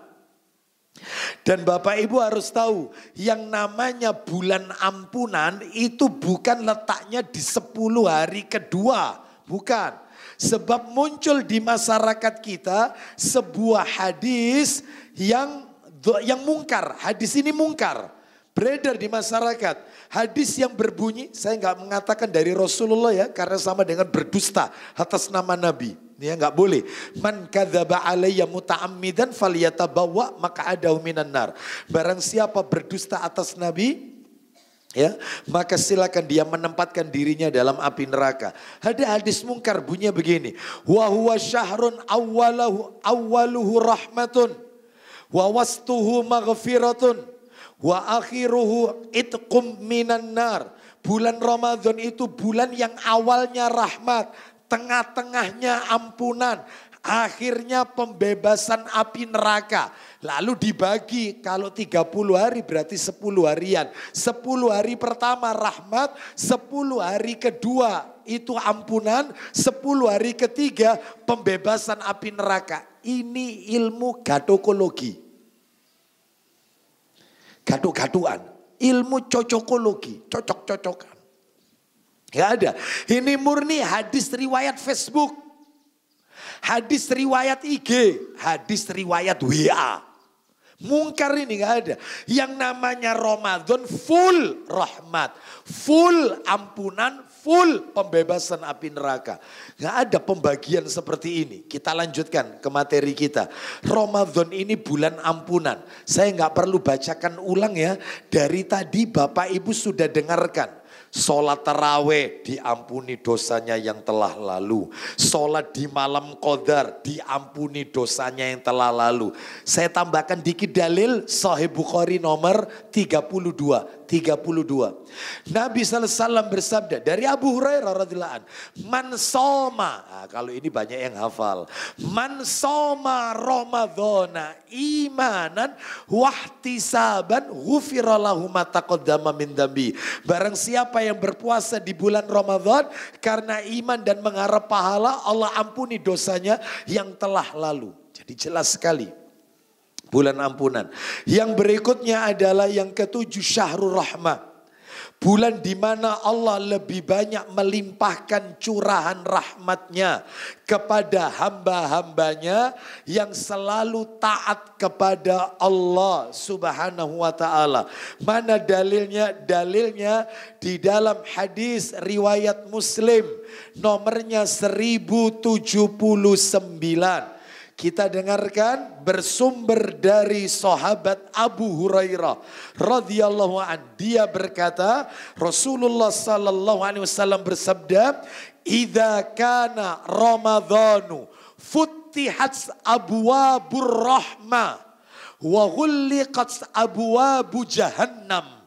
Dan Bapak Ibu harus tahu, yang namanya bulan ampunan itu bukan letaknya di 10 hari kedua. Bukan. Sebab muncul di masyarakat kita sebuah hadis yang mungkar. Hadis ini mungkar. Beredar di masyarakat. Hadis yang berbunyi, saya nggak mengatakan dari Rasulullah ya, karena sama dengan berdusta atas nama Nabi. Ya nggak boleh. Man kadzaba alayya muta'ammidan falyatabawa maq'adahu minan nar. Barang siapa berdusta atas Nabi, ya, maka silakan dia menempatkan dirinya dalam api neraka. Ada hadis mungkar bunyinya begini. Wa huwa syahrun awwaluhu rahmatun wa wastuhu maghfiratun wa akhiruhu itqum minan nar. Bulan Ramadan itu bulan yang awalnya rahmat, tengah-tengahnya ampunan, akhirnya pembebasan api neraka. Lalu dibagi, kalau 30 hari berarti 10 harian. 10 hari pertama rahmat, 10 hari kedua itu ampunan, 10 hari ketiga pembebasan api neraka. Ini ilmu gadokologi. Gadok-gaduan, ilmu cocokologi, cocok-cocokan. Gak ada. Ini murni hadis riwayat Facebook. Hadis riwayat IG. Hadis riwayat WA. Mungkar ini gak ada. Yang namanya Ramadan full rahmat. Full ampunan. Full pembebasan api neraka. Gak ada pembagian seperti ini. Kita lanjutkan ke materi kita. Ramadan ini bulan ampunan. Saya gak perlu bacakan ulang ya. Dari tadi Bapak Ibu sudah dengarkan. Sholat taraweh diampuni dosanya yang telah lalu. Sholat di malam qadar diampuni dosanya yang telah lalu. Saya tambahkan dikit dalil Sahih Bukhari nomor 32. Nabi SAW bersabda dari Abu Hurairah radhiyallahu anhu, man soma, nah, kalau ini banyak yang hafal, man soma Ramadhana imanan wahtisaban ghufira lahu ma taqaddama min dambi. Barang siapa yang berpuasa di bulan Ramadan karena iman dan mengharap pahala, Allah ampuni dosanya yang telah lalu. Jadi jelas sekali. Bulan ampunan. Yang berikutnya adalah yang ke-7 Syahrul Rahmah. Bulan di mana Allah lebih banyak melimpahkan curahan rahmatnya kepada hamba-hambanya yang selalu taat kepada Allah Subhanahu wa ta'ala. Mana dalilnya? Dalilnya di dalam hadis riwayat Muslim nomornya 1079. Kita dengarkan bersumber dari sahabat Abu Hurairah radhiyallahu an. Dia berkata, Rasulullah sallallahu alaihi wasallam bersabda, "Idza kana Ramadhanu futtihat abwabur rahmah wa ghulliqat abwabu jahannam."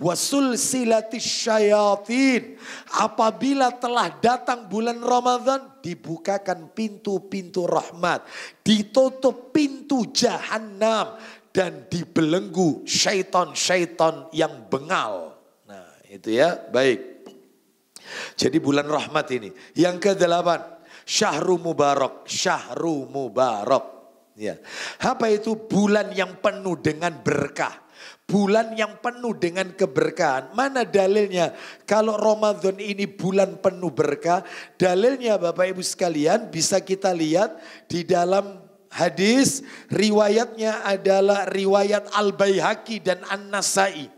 Wasul silatis syayatin. Apabila telah datang bulan Ramadan, dibukakan pintu-pintu rahmat, ditutup pintu jahanam, dan dibelenggu syaitan-syaitan yang bengal. Nah itu ya, baik. Jadi bulan rahmat ini. Yang ke-8, Syahrul Mubarak. Syahrul Mubarak. Ya. Apa itu? Bulan yang penuh dengan berkah. Bulan yang penuh dengan keberkahan. Mana dalilnya? Kalau Ramadan ini bulan penuh berkah. Dalilnya Bapak Ibu sekalian bisa kita lihat di dalam hadis. Riwayatnya adalah riwayat Al-Baihaqi dan An-Nasai.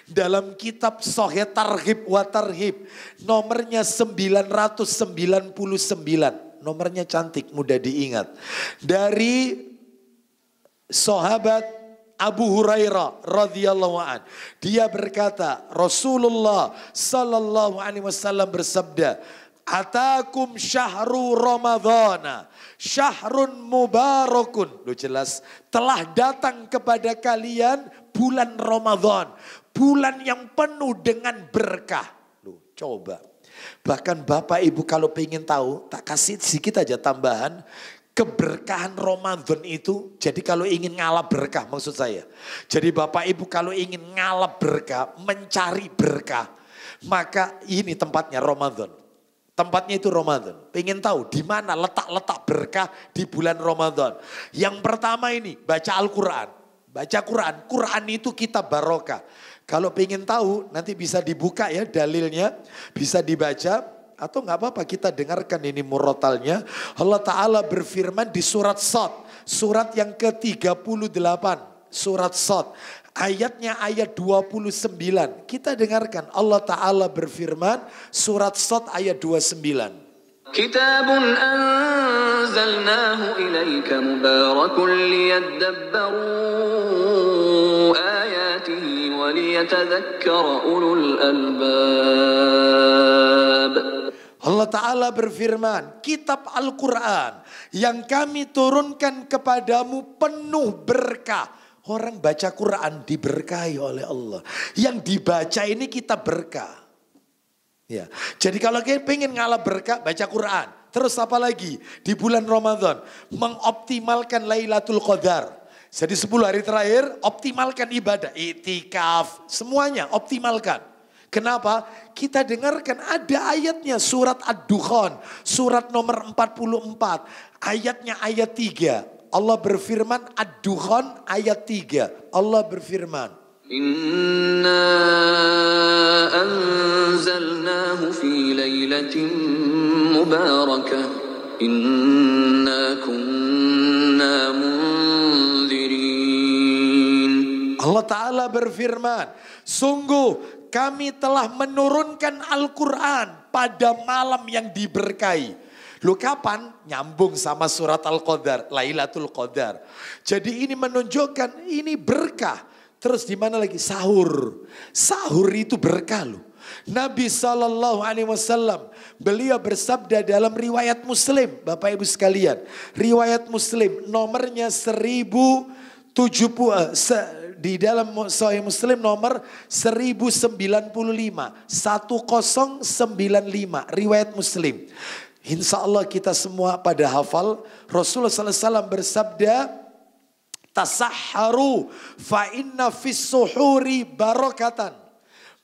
Dalam kitab Sahih Targhib wa Tarhib. Nomornya 999. Nomornya cantik, mudah diingat. Dari sahabat Abu Hurairah radhiyallahu an. Dia berkata, Rasulullah sallallahu alaihi wasallam bersabda, "Atakum syahru Ramadhana, syahrun mubarakun." Loh jelas, telah datang kepada kalian bulan Ramadan, bulan yang penuh dengan berkah. Loh, coba. Bahkan Bapak Ibu kalau pengen tahu, tak kasih sedikit aja tambahan. Keberkahan Ramadan itu, jadi kalau ingin ngalap berkah maksud saya. Jadi Bapak Ibu kalau ingin ngalap berkah, mencari berkah, maka ini tempatnya Ramadan. Tempatnya itu Ramadan. Pengen tahu di mana letak-letak berkah di bulan Ramadan. Yang pertama ini, baca Al-Quran. Baca Quran, Quran itu kitab barokah. Kalau pengen tahu nanti bisa dibuka ya dalilnya, bisa dibaca. Atau nggak apa-apa kita dengarkan ini murotalnya. Allah Ta'ala berfirman di surat Shad. Surat yang ke-38. Surat Shad. Ayatnya ayat 29. Kita dengarkan Allah Ta'ala berfirman. Surat Shad ayat 29. Kitabun anzalnahu ilaika mubarakun liyadabbaru ayatihi wa liyatadhakkara ulul albab. Allah Ta'ala berfirman, kitab Al-Quran yang kami turunkan kepadamu penuh berkah. Orang baca Quran diberkahi oleh Allah. Yang dibaca ini kitab berkah. Ya. Jadi kalau kalian pengen ngalah berkah, baca Quran. Terus apa lagi? Di bulan Ramadan, mengoptimalkan Lailatul Qadar. Jadi 10 hari terakhir, optimalkan ibadah. Iktikaf, semuanya optimalkan. Kenapa? Kita dengarkan ada ayatnya surat Ad-Dukhan. Surat nomor 44. Ayatnya ayat 3. Allah berfirman Ad-Dukhan ayat 3. Allah berfirman. Inna anzalnahu fi lailatin mubarakah. Inna kunna munzirin. Allah Ta'ala berfirman. Sungguh kami telah menurunkan Al-Quran pada malam yang diberkahi. Lu kapan? Nyambung sama surat Al-Qadar, Lailatul Qadar. Jadi ini menunjukkan ini berkah. Terus di mana lagi? Sahur. Sahur itu berkah loh. Nabi SAW beliau bersabda dalam riwayat Muslim. Bapak Ibu sekalian. Riwayat Muslim nomornya 1070. Di dalam Sahih Muslim nomor 1095. 1095 riwayat Muslim. Insya Allah kita semua pada hafal. Rasulullah SAW bersabda, tasahharu fa inna fis suhuri barakatan.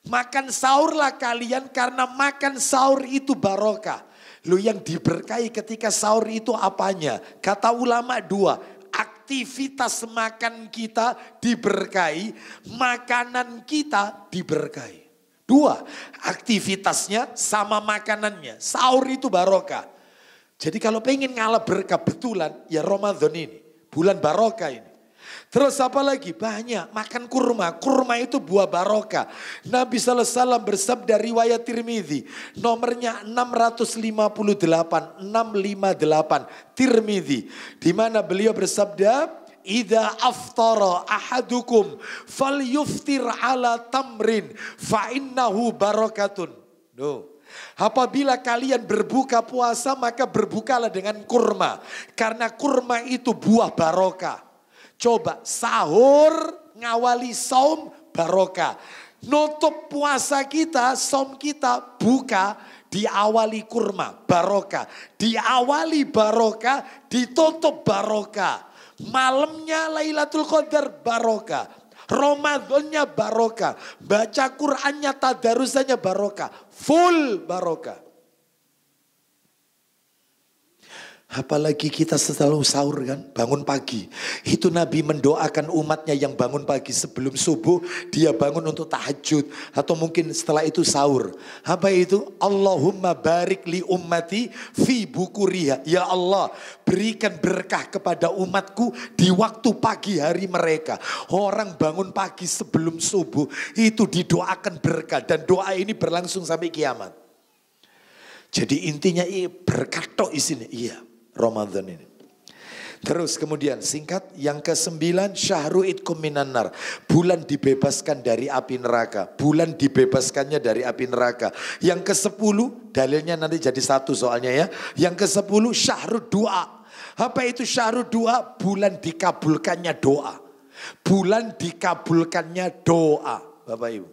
Makan sahurlah kalian karena makan sahur itu barokah. Lu yang diberkahi ketika sahur itu apanya? Kata ulama dua. Aktivitas makan kita diberkahi, makanan kita diberkahi. Dua, aktivitasnya sama makanannya. Sahur itu barokah. Jadi kalau pengen ngalah berkah betulan, ya Ramadan ini. Bulan barokah ini. Terus apa lagi? Banyak. Makan kurma. Kurma itu buah barokah. Nabi SAW bersabda riwayat Tirmidzi. Nomornya 658. 658. Tirmidzi. Di mana beliau bersabda. Idza aftara ahadukum falyuftir ala tamrin fa innahu barakatun. Apabila kalian berbuka puasa maka berbukalah dengan kurma. Karena kurma itu buah barokah. Coba sahur ngawali saum barokah. Nutup puasa kita, saum kita buka diawali kurma barokah. Diawali barokah, ditutup barokah. Malamnya Lailatul Qadar barokah. Ramadannya barokah. Baca Qur'annya tadarusannya barokah. Full barokah. Apalagi kita selalu sahur kan, bangun pagi. Itu Nabi mendoakan umatnya yang bangun pagi sebelum subuh, dia bangun untuk tahajud. Atau mungkin setelah itu sahur. Apa itu? Allahumma barik li ummati fi bukuriha. Ya Allah, berikan berkah kepada umatku di waktu pagi hari mereka. Orang bangun pagi sebelum subuh, itu didoakan berkah. Dan doa ini berlangsung sampai kiamat. Jadi intinya berkah tok isinya. Iya. Ramadan ini. Terus kemudian singkat yang ke-9 syahru itkum minan nar. Bulan dibebaskan dari api neraka. Bulan dibebaskannya dari api neraka. Yang ke-10 dalilnya nanti jadi satu soalnya ya. Yang ke-10 syahru doa. Apa itu syahru doa? Bulan dikabulkannya doa. Bulan dikabulkannya doa. Bapak Ibu.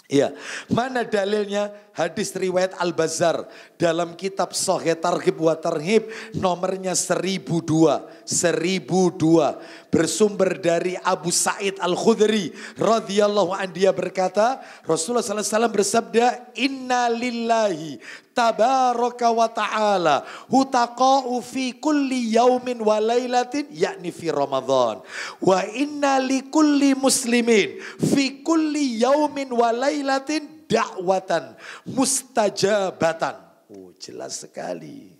Iya, mana dalilnya? Hadis riwayat Al-Bazzar dalam kitab Sahih Targhib wa Tarhib nomornya 1002. Bersumber dari Abu Sa'id Al-Khudri radhiyallahu anhu, dia berkata, Rasulullah SAW bersabda, Inna lillahi tabaraka wa ta'ala hutaqa'u fi kulli yaumin wa laylatin, yakni fi Ramadan. Wa inna li kulli muslimin fi kulli yaumin wa laylatin da'watan mustajabatan. Oh, jelas sekali.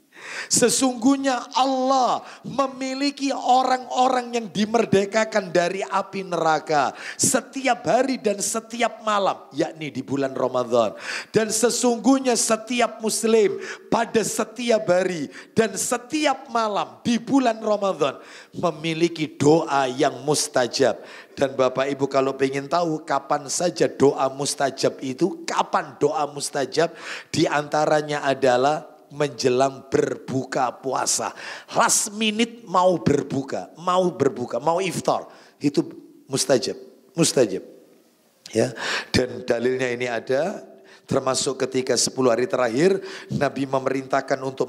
Sesungguhnya Allah memiliki orang-orang yang dimerdekakan dari api neraka setiap hari dan setiap malam, yakni di bulan Ramadan. Dan sesungguhnya setiap muslim pada setiap hari dan setiap malam di bulan Ramadan memiliki doa yang mustajab. Dan Bapak Ibu kalau pengen tahu kapan saja doa mustajab itu, kapan doa mustajab, diantaranya adalah menjelang berbuka puasa. Last minute mau berbuka, mau iftar. Itu mustajab. Ya. Dan dalilnya ini ada, termasuk ketika 10 hari terakhir Nabi memerintahkan untuk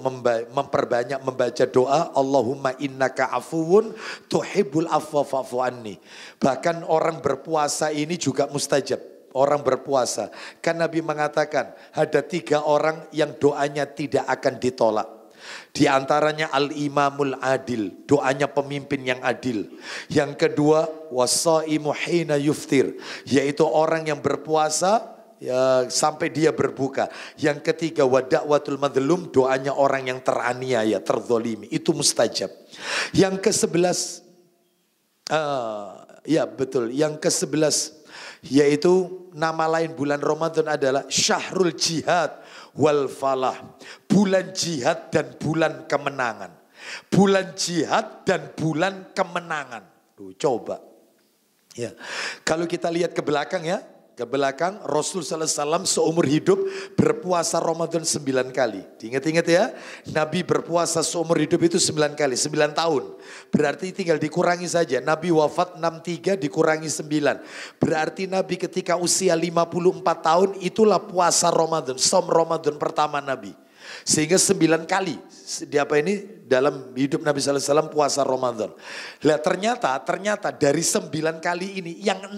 memperbanyak membaca doa Allahumma innaka afuwun tuhibbul afwa fa'fu anni. Bahkan orang berpuasa ini juga mustajab. Orang berpuasa. Kan Nabi mengatakan ada 3 orang yang doanya tidak akan ditolak. Di antaranya al-imamul adil, doanya pemimpin yang adil. Yang kedua wasaimu hina yuftir, yaitu orang yang berpuasa ya, sampai dia berbuka. Yang ketiga wada'watul madlum, doanya orang yang teraniaya, terzolimi. Itu mustajab. Yang ke-11 ya betul, yang ke-11 yaitu nama lain bulan Ramadan adalah Syahrul Jihad wal Falah. Bulan jihad dan bulan kemenangan. Bulan jihad dan bulan kemenangan. Coba. Ya. Kalau kita lihat ke belakang ya. Ke belakang Rasul SAW seumur hidup berpuasa Ramadan 9 kali. Diingat-ingat ya. Nabi berpuasa seumur hidup itu 9 kali. 9 tahun. Berarti tinggal dikurangi saja. Nabi wafat 63 dikurangi 9. Berarti Nabi ketika usia 54 tahun itulah puasa Ramadan. Som Ramadan pertama Nabi. Sehingga 9 kali dalam hidup Nabi SAW puasa Ramadan. Lihat ternyata dari 9 kali ini yang 6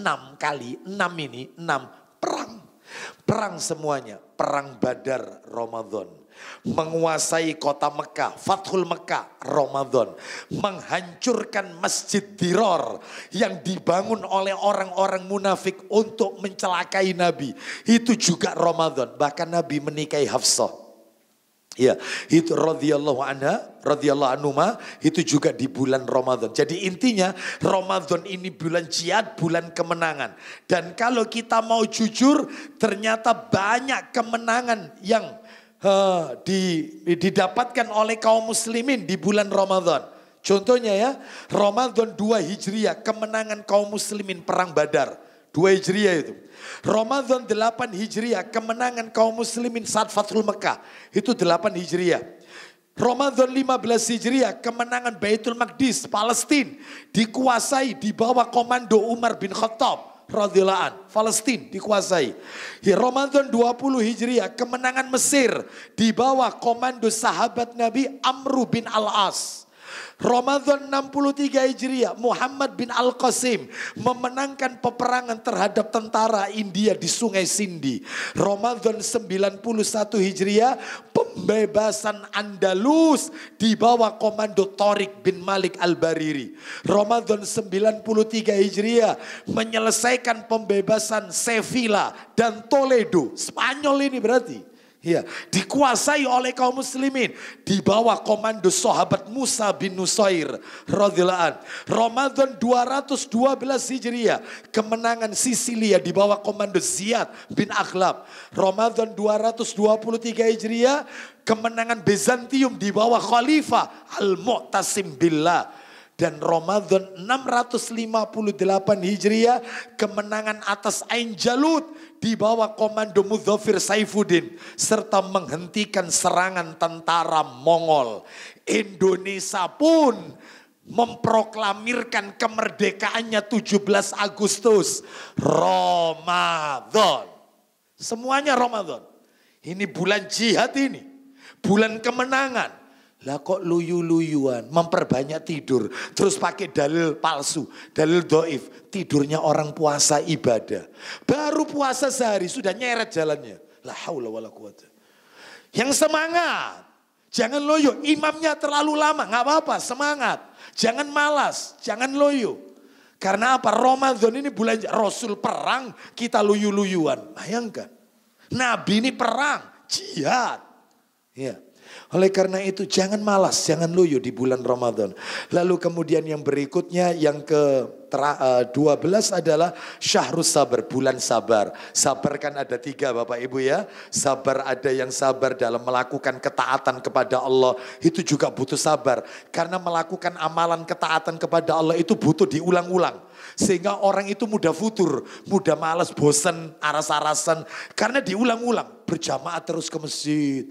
perang. Perang semuanya. Perang Badar Ramadan. Menguasai kota Mekah, Fathul Mekah Ramadan. Menghancurkan Masjid Diror yang dibangun oleh orang-orang munafik untuk mencelakai Nabi. Itu juga Ramadan. Bahkan Nabi menikahi Hafsah. Ya, itu radhiyallahu anhu itu juga di bulan Ramadan. Jadi intinya Ramadan ini bulan jihad, bulan kemenangan. Dan kalau kita mau jujur, ternyata banyak kemenangan yang didapatkan oleh kaum muslimin di bulan Ramadan. Contohnya ya, Ramadan 2 Hijriah, kemenangan kaum muslimin perang Badar. 2 Hijriah itu. Ramadan 8 Hijriah, kemenangan kaum muslimin saat Fathul Mekah. Itu 8 Hijriah. Ramadan 15 Hijriah, kemenangan Baitul Maqdis, Palestina. Dikuasai di bawah komando Umar bin Khattab. Radhiyallahu an, Palestina dikuasai. Ramadan 20 Hijriah, kemenangan Mesir. Di bawah komando sahabat Nabi Amr bin Al-As. Ramadan 63 Hijriah, Muhammad bin Al-Qasim memenangkan peperangan terhadap tentara India di Sungai Sindi. Ramadan 91 Hijriah, pembebasan Andalus di bawah komando Tariq bin Malik Al-Bariri. Ramadan 93 Hijriah, menyelesaikan pembebasan Sevilla dan Toledo. Spanyol ini berarti. Ya, dikuasai oleh kaum muslimin di bawah komando sahabat Musa bin Nusair radhiyallahu an. Ramadan 212 Hijriah, kemenangan Sisilia di bawah komando Ziyad bin Akhlab. Ramadan 223 Hijriah, kemenangan Bizantium di bawah Khalifah Al-Mu'tasim Billah. Dan Ramadan 658 Hijriah, kemenangan atas Ain Jalut di bawah komando Mudzafir Saifuddin serta menghentikan serangan tentara Mongol. Indonesia pun memproklamirkan kemerdekaannya 17 Agustus. Ramadan. Semuanya Ramadan. Ini bulan jihad ini. Bulan kemenangan. Lah kok luyu-luyuan, memperbanyak tidur, terus pakai dalil palsu, dalil doif, tidurnya orang puasa ibadah. Baru puasa sehari sudah nyeret jalannya. La haula wala quwata. Yang semangat, jangan loyo, imamnya terlalu lama, nggak apa-apa, semangat. Jangan malas, jangan loyo. Karena apa? Ramadan ini bulan Rasul perang, kita luyu-luyuan. Bayangkan, Nabi ini perang, jihad. Ya. Oleh karena itu jangan malas, jangan loyo di bulan Ramadan. Lalu kemudian yang berikutnya yang ke-12 adalah Syahrus Sabar, bulan sabar. Sabar kan ada 3 Bapak Ibu ya. Sabar ada yang sabar dalam melakukan ketaatan kepada Allah. Itu juga butuh sabar. Karena melakukan amalan ketaatan kepada Allah itu butuh diulang-ulang. Sehingga orang itu mudah futur, mudah malas, bosan, aras-arasan. Karena diulang-ulang, berjamaah terus ke masjid.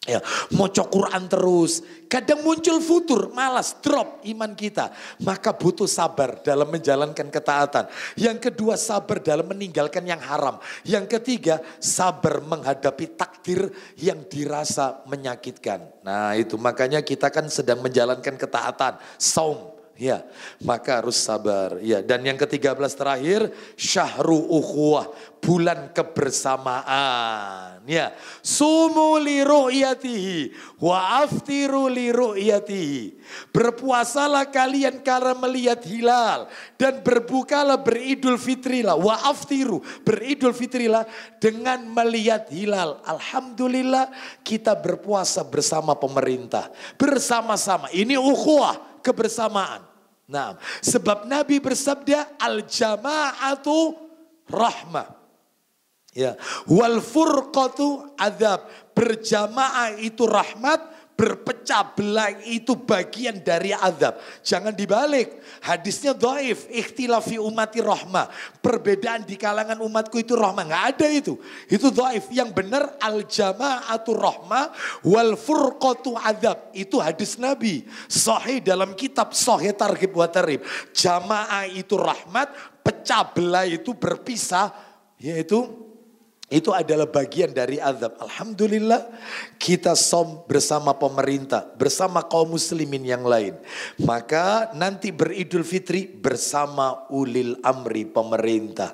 Ya, moco Quran terus, kadang muncul futur, malas, drop iman kita. Maka butuh sabar dalam menjalankan ketaatan. Yang kedua, sabar dalam meninggalkan yang haram. Yang ketiga, sabar menghadapi takdir yang dirasa menyakitkan. Nah itu makanya kita kan sedang menjalankan ketaatan, saum. Ya, maka harus sabar. Ya, dan yang ke-13 terakhir, Syahru Ukhuwah, bulan kebersamaan. Ya, sumu li ru'yatihi wa aftiru li ru'yatihi. Berpuasalah kalian karena melihat hilal dan berbukalah beridul fitrilah wa aftiru, beridul fitrilah dengan melihat hilal. Alhamdulillah kita berpuasa bersama pemerintah, bersama-sama. Ini ukhuwah, kebersamaan. Nah, sebab Nabi bersabda al-jama'atu rahmah. Ya, wal furqatu adzab. Berjamaah itu rahmat, berpecah belah itu bagian dari azab. Jangan dibalik. Hadisnya dhaif, ikhtilafi umati rahmah. Perbedaan di kalangan umatku itu rahmah. Enggak ada itu. Itu dhaif. Yang benar al-jama'atu rahmah wal furqatu adzab. Itu hadis Nabi. Sahih dalam kitab Sahih Targhib wa Tarhib. Jamaah itu rahmat, pecah belah itu berpisah, yaitu itu adalah bagian dari azab. Alhamdulillah kita som bersama pemerintah, bersama kaum muslimin yang lain. Maka nanti beridul fitri bersama ulil amri pemerintah.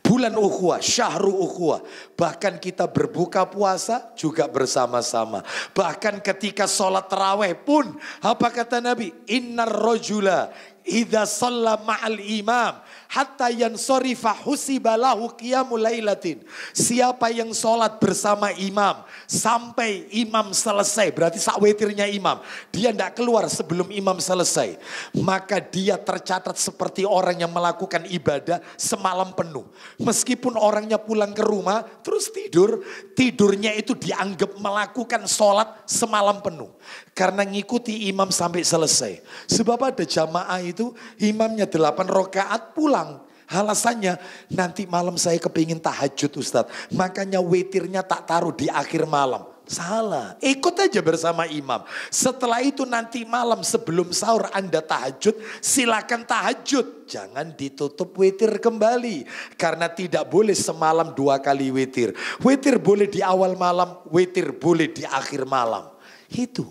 Bulan ukhuwah, syahrul ukhuwah. Bahkan kita berbuka puasa juga bersama-sama. Bahkan ketika sholat tarawih pun, apa kata Nabi? Innar rajula idza shalla ma'al imam hatta yansorifa husiba lahu qiyamul lailatin. Siapa yang sholat bersama imam sampai imam selesai, berarti sak witirnya imam, dia tidak keluar sebelum imam selesai, maka dia tercatat seperti orang yang melakukan ibadah semalam penuh. Meskipun orangnya pulang ke rumah terus tidur, tidurnya itu dianggap melakukan sholat semalam penuh. Karena ngikuti imam sampai selesai. Sebab ada jamaah itu imamnya 8 rakaat pulang. Alasannya nanti malam saya kepingin tahajud Ustadz. Makanya witirnya tak taruh di akhir malam. Salah, ikut aja bersama imam. Setelah itu nanti malam sebelum sahur Anda tahajud, silakan tahajud. Jangan ditutup witir kembali. Karena tidak boleh semalam 2 kali witir. Witir boleh di awal malam, witir boleh di akhir malam. Itu.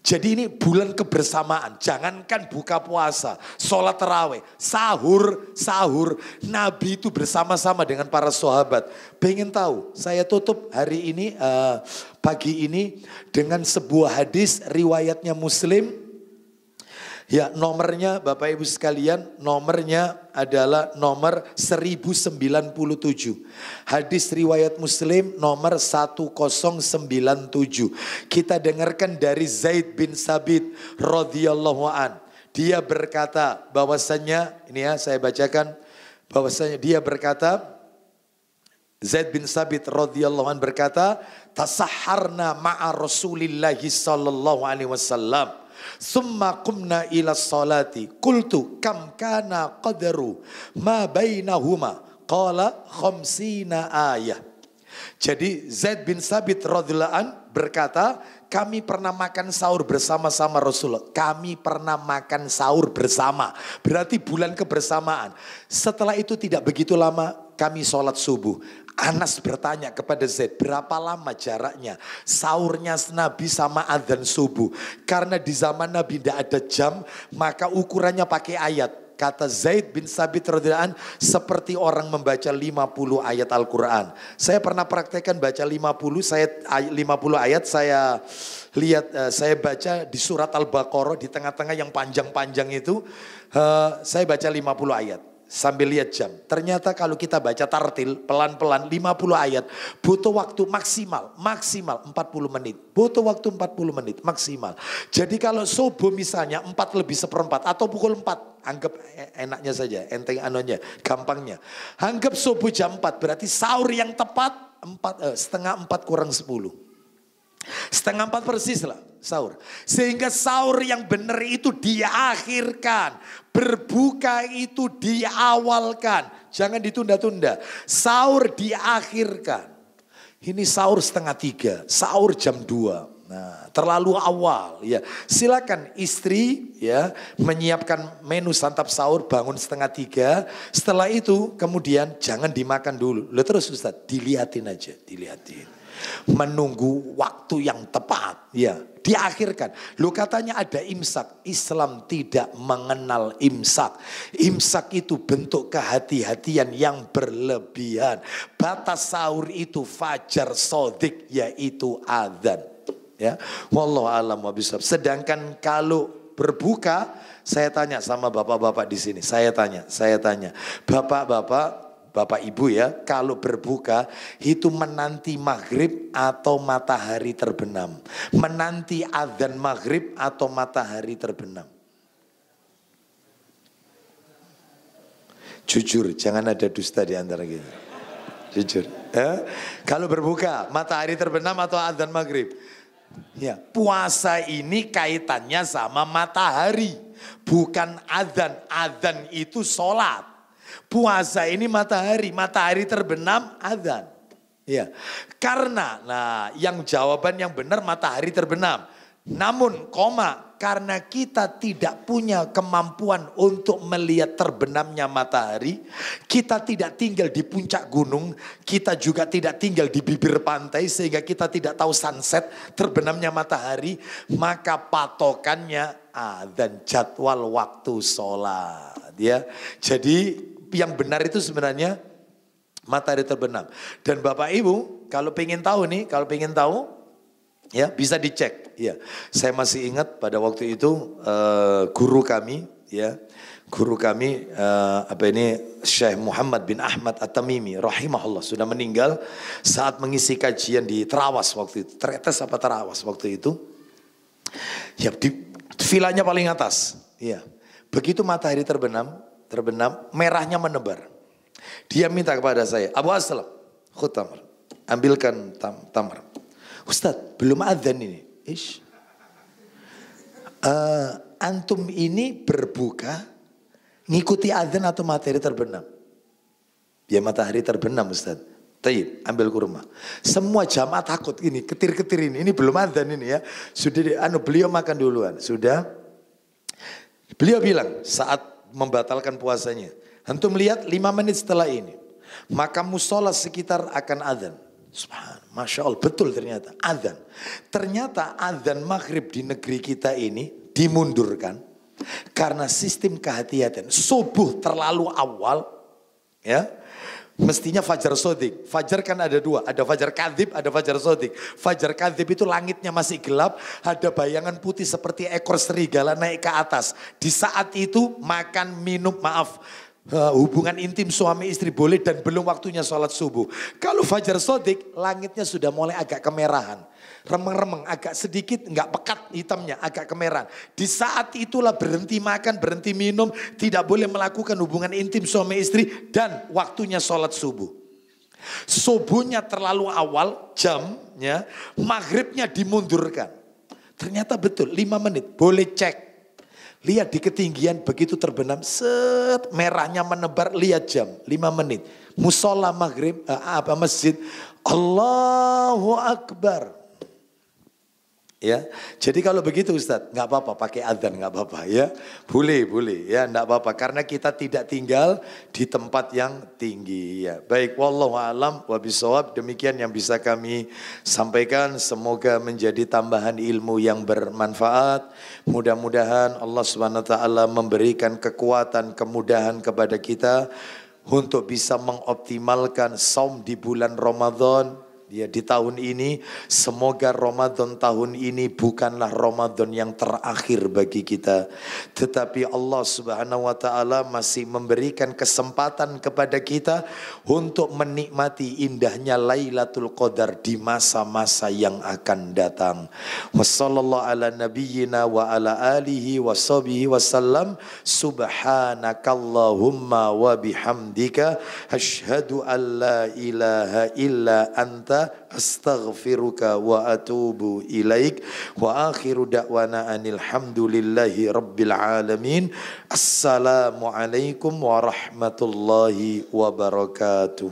Jadi ini bulan kebersamaan. Jangankan buka puasa, sholat tarawih, sahur. Nabi itu bersama-sama dengan para sahabat. Pengen tahu, saya tutup hari ini, pagi ini dengan sebuah hadis riwayatnya Muslim. Ya, nomornya Bapak Ibu sekalian, nomornya adalah nomor 1097. Hadis riwayat Muslim nomor 1097. Kita dengarkan dari Zaid bin Sabit radhiyallahu an. Dia berkata bahwasanya, ini ya saya bacakan, bahwasanya dia berkata, Zaid bin Sabit radhiyallahu an berkata, tasahharna ma'a Rasulillahi sallallahu alaihi wasallam. Summa qumna ila salati qultu kam kana qadaru ma bainahuma qala khamsina ayah. Jadi Zaid bin Sabit radhiyallahu an berkata, kami pernah makan sahur bersama-sama Rasulullah. Kami pernah makan sahur bersama. Berarti bulan kebersamaan. Setelah itu tidak begitu lama kami sholat subuh. Anas bertanya kepada Zaid, berapa lama jaraknya sahurnya Nabi sama adzan subuh? Karena di zaman Nabi tidak ada jam, maka ukurannya pakai ayat. Kata Zaid bin Sabit radhiyallahu an, seperti orang membaca 50 ayat Al-Quran. Saya pernah praktekkan baca 50 ayat, saya lihat, saya baca di surat Al-Baqarah di tengah-tengah yang panjang-panjang itu, saya baca 50 ayat. Sambil lihat jam. Ternyata kalau kita baca tartil pelan-pelan 50 ayat butuh waktu maksimal 40 menit. Butuh waktu 40 menit maksimal. Jadi kalau subuh misalnya 4:4 atau pukul 4, anggap enaknya saja, enteng anunya, gampangnya. Anggap subuh jam 4 berarti sahur yang tepat 3:30 kurang 10. 3:30 persis lah sahur. Sehingga sahur yang benar itu diakhirkan. Berbuka itu diawalkan. Jangan ditunda-tunda. Sahur diakhirkan. Ini sahur 2:30. Sahur jam 2. Nah, terlalu awal ya. Silakan istri ya menyiapkan menu santap sahur, bangun 2:30. Setelah itu kemudian jangan dimakan dulu. Lalu terus Ustaz, dilihatin aja, dilihatin. Menunggu waktu yang tepat ya, diakhirkan. Lu katanya ada imsak. Islam tidak mengenal imsak. Imsak itu bentuk kehati-hatian yang berlebihan. Batas sahur itu fajar shadiq, yaitu adzan ya. Wallahu a'lam wabishawab. Sedangkan kalau berbuka, saya tanya sama bapak-bapak di sini, saya tanya Bapak Ibu ya, kalau berbuka itu menanti maghrib atau matahari terbenam? Menanti adzan maghrib atau matahari terbenam? Jujur, jangan ada dusta di antara kita. Jujur. Kalau berbuka, matahari terbenam atau adzan maghrib? Ya, puasa ini kaitannya sama matahari, bukan adzan. Adzan itu sholat. Puasa ini matahari terbenam adzan. Ya. Karena yang jawaban yang benar matahari terbenam. Namun karena kita tidak punya kemampuan untuk melihat terbenamnya matahari, kita tidak tinggal di puncak gunung, kita juga tidak tinggal di bibir pantai sehingga kita tidak tahu sunset, terbenamnya matahari, maka patokannya adzan, jadwal waktu sholat ya. Jadi yang benar itu sebenarnya matahari terbenam. Dan Bapak Ibu kalau pengen tahu ya bisa dicek ya. Saya masih ingat pada waktu itu guru kami Syekh Muhammad bin Ahmad At-Tamimi rahimahullah sudah meninggal saat mengisi kajian di Terawas waktu itu. Terawas waktu itu. Ya di vilanya paling atas ya. Begitu matahari terbenam, merahnya menebar. Dia minta kepada saya, Abu Aslam, khud tamar, ambilkan tamar. Ustadz, belum adzan ini. Antum ini berbuka, ngikuti adzan atau matahari terbenam? Ya matahari terbenam Ustadz. Taib, ambil kurma. Semua jamaah takut ini, ketir-ketir ini belum adzan ini ya. Sudah beliau makan duluan, sudah. Beliau bilang saat membatalkan puasanya, antum lihat 5 menit setelah ini, maka musola sekitar akan adzan. Masya Allah, betul ternyata adzan. Ternyata adzan maghrib di negeri kita ini dimundurkan karena sistem kehati-hatian. Subuh terlalu awal, ya. Mestinya fajar sodik. Fajar kan ada dua, ada fajar kadzib, ada fajar sodik. Fajar kadzib itu langitnya masih gelap, ada bayangan putih seperti ekor serigala naik ke atas. Di saat itu makan, minum, hubungan intim suami istri boleh dan belum waktunya sholat subuh. Kalau fajar sodik, langitnya sudah mulai agak kemerahan. Remeng-remeng, agak sedikit, nggak pekat hitamnya, agak kemerahan. Di saat itulah berhenti makan, berhenti minum, tidak boleh melakukan hubungan intim suami istri dan waktunya sholat subuh. Subuhnya terlalu awal jamnya, maghribnya dimundurkan. Ternyata betul, 5 menit, boleh cek. Lihat di ketinggian begitu terbenam, set merahnya menebar, lihat jam 5 menit. Musola maghrib, masjid, Allahu Akbar. Ya, jadi kalau begitu Ustadz, nggak apa-apa pakai adzan, nggak apa-apa ya, boleh ya, nggak apa-apa karena kita tidak tinggal di tempat yang tinggi ya. Baik, wallahu a'lam wa bishawab, demikian yang bisa kami sampaikan. Semoga menjadi tambahan ilmu yang bermanfaat. Mudah-mudahan Allah Subhanahu wa taala memberikan kekuatan, kemudahan kepada kita untuk bisa mengoptimalkan saum di bulan Ramadan. Ya, di tahun ini, semoga Ramadan tahun ini bukanlah Ramadan yang terakhir bagi kita. Tetapi Allah Subhanahu wa taala masih memberikan kesempatan kepada kita untuk menikmati indahnya Lailatul Qadar di masa-masa yang akan datang. Wassallallahu ala nabiyyina wa ala alihi wa sahbihi wasallam. Subhanakallahumma wa bihamdika asyhadu an la ilaha illa anta astaghfiruka wa atubu ilaik wa akhiru da'wana anil hamdulillahi rabbil alamin. Assalamualaikum warahmatullahi wabarakatuh.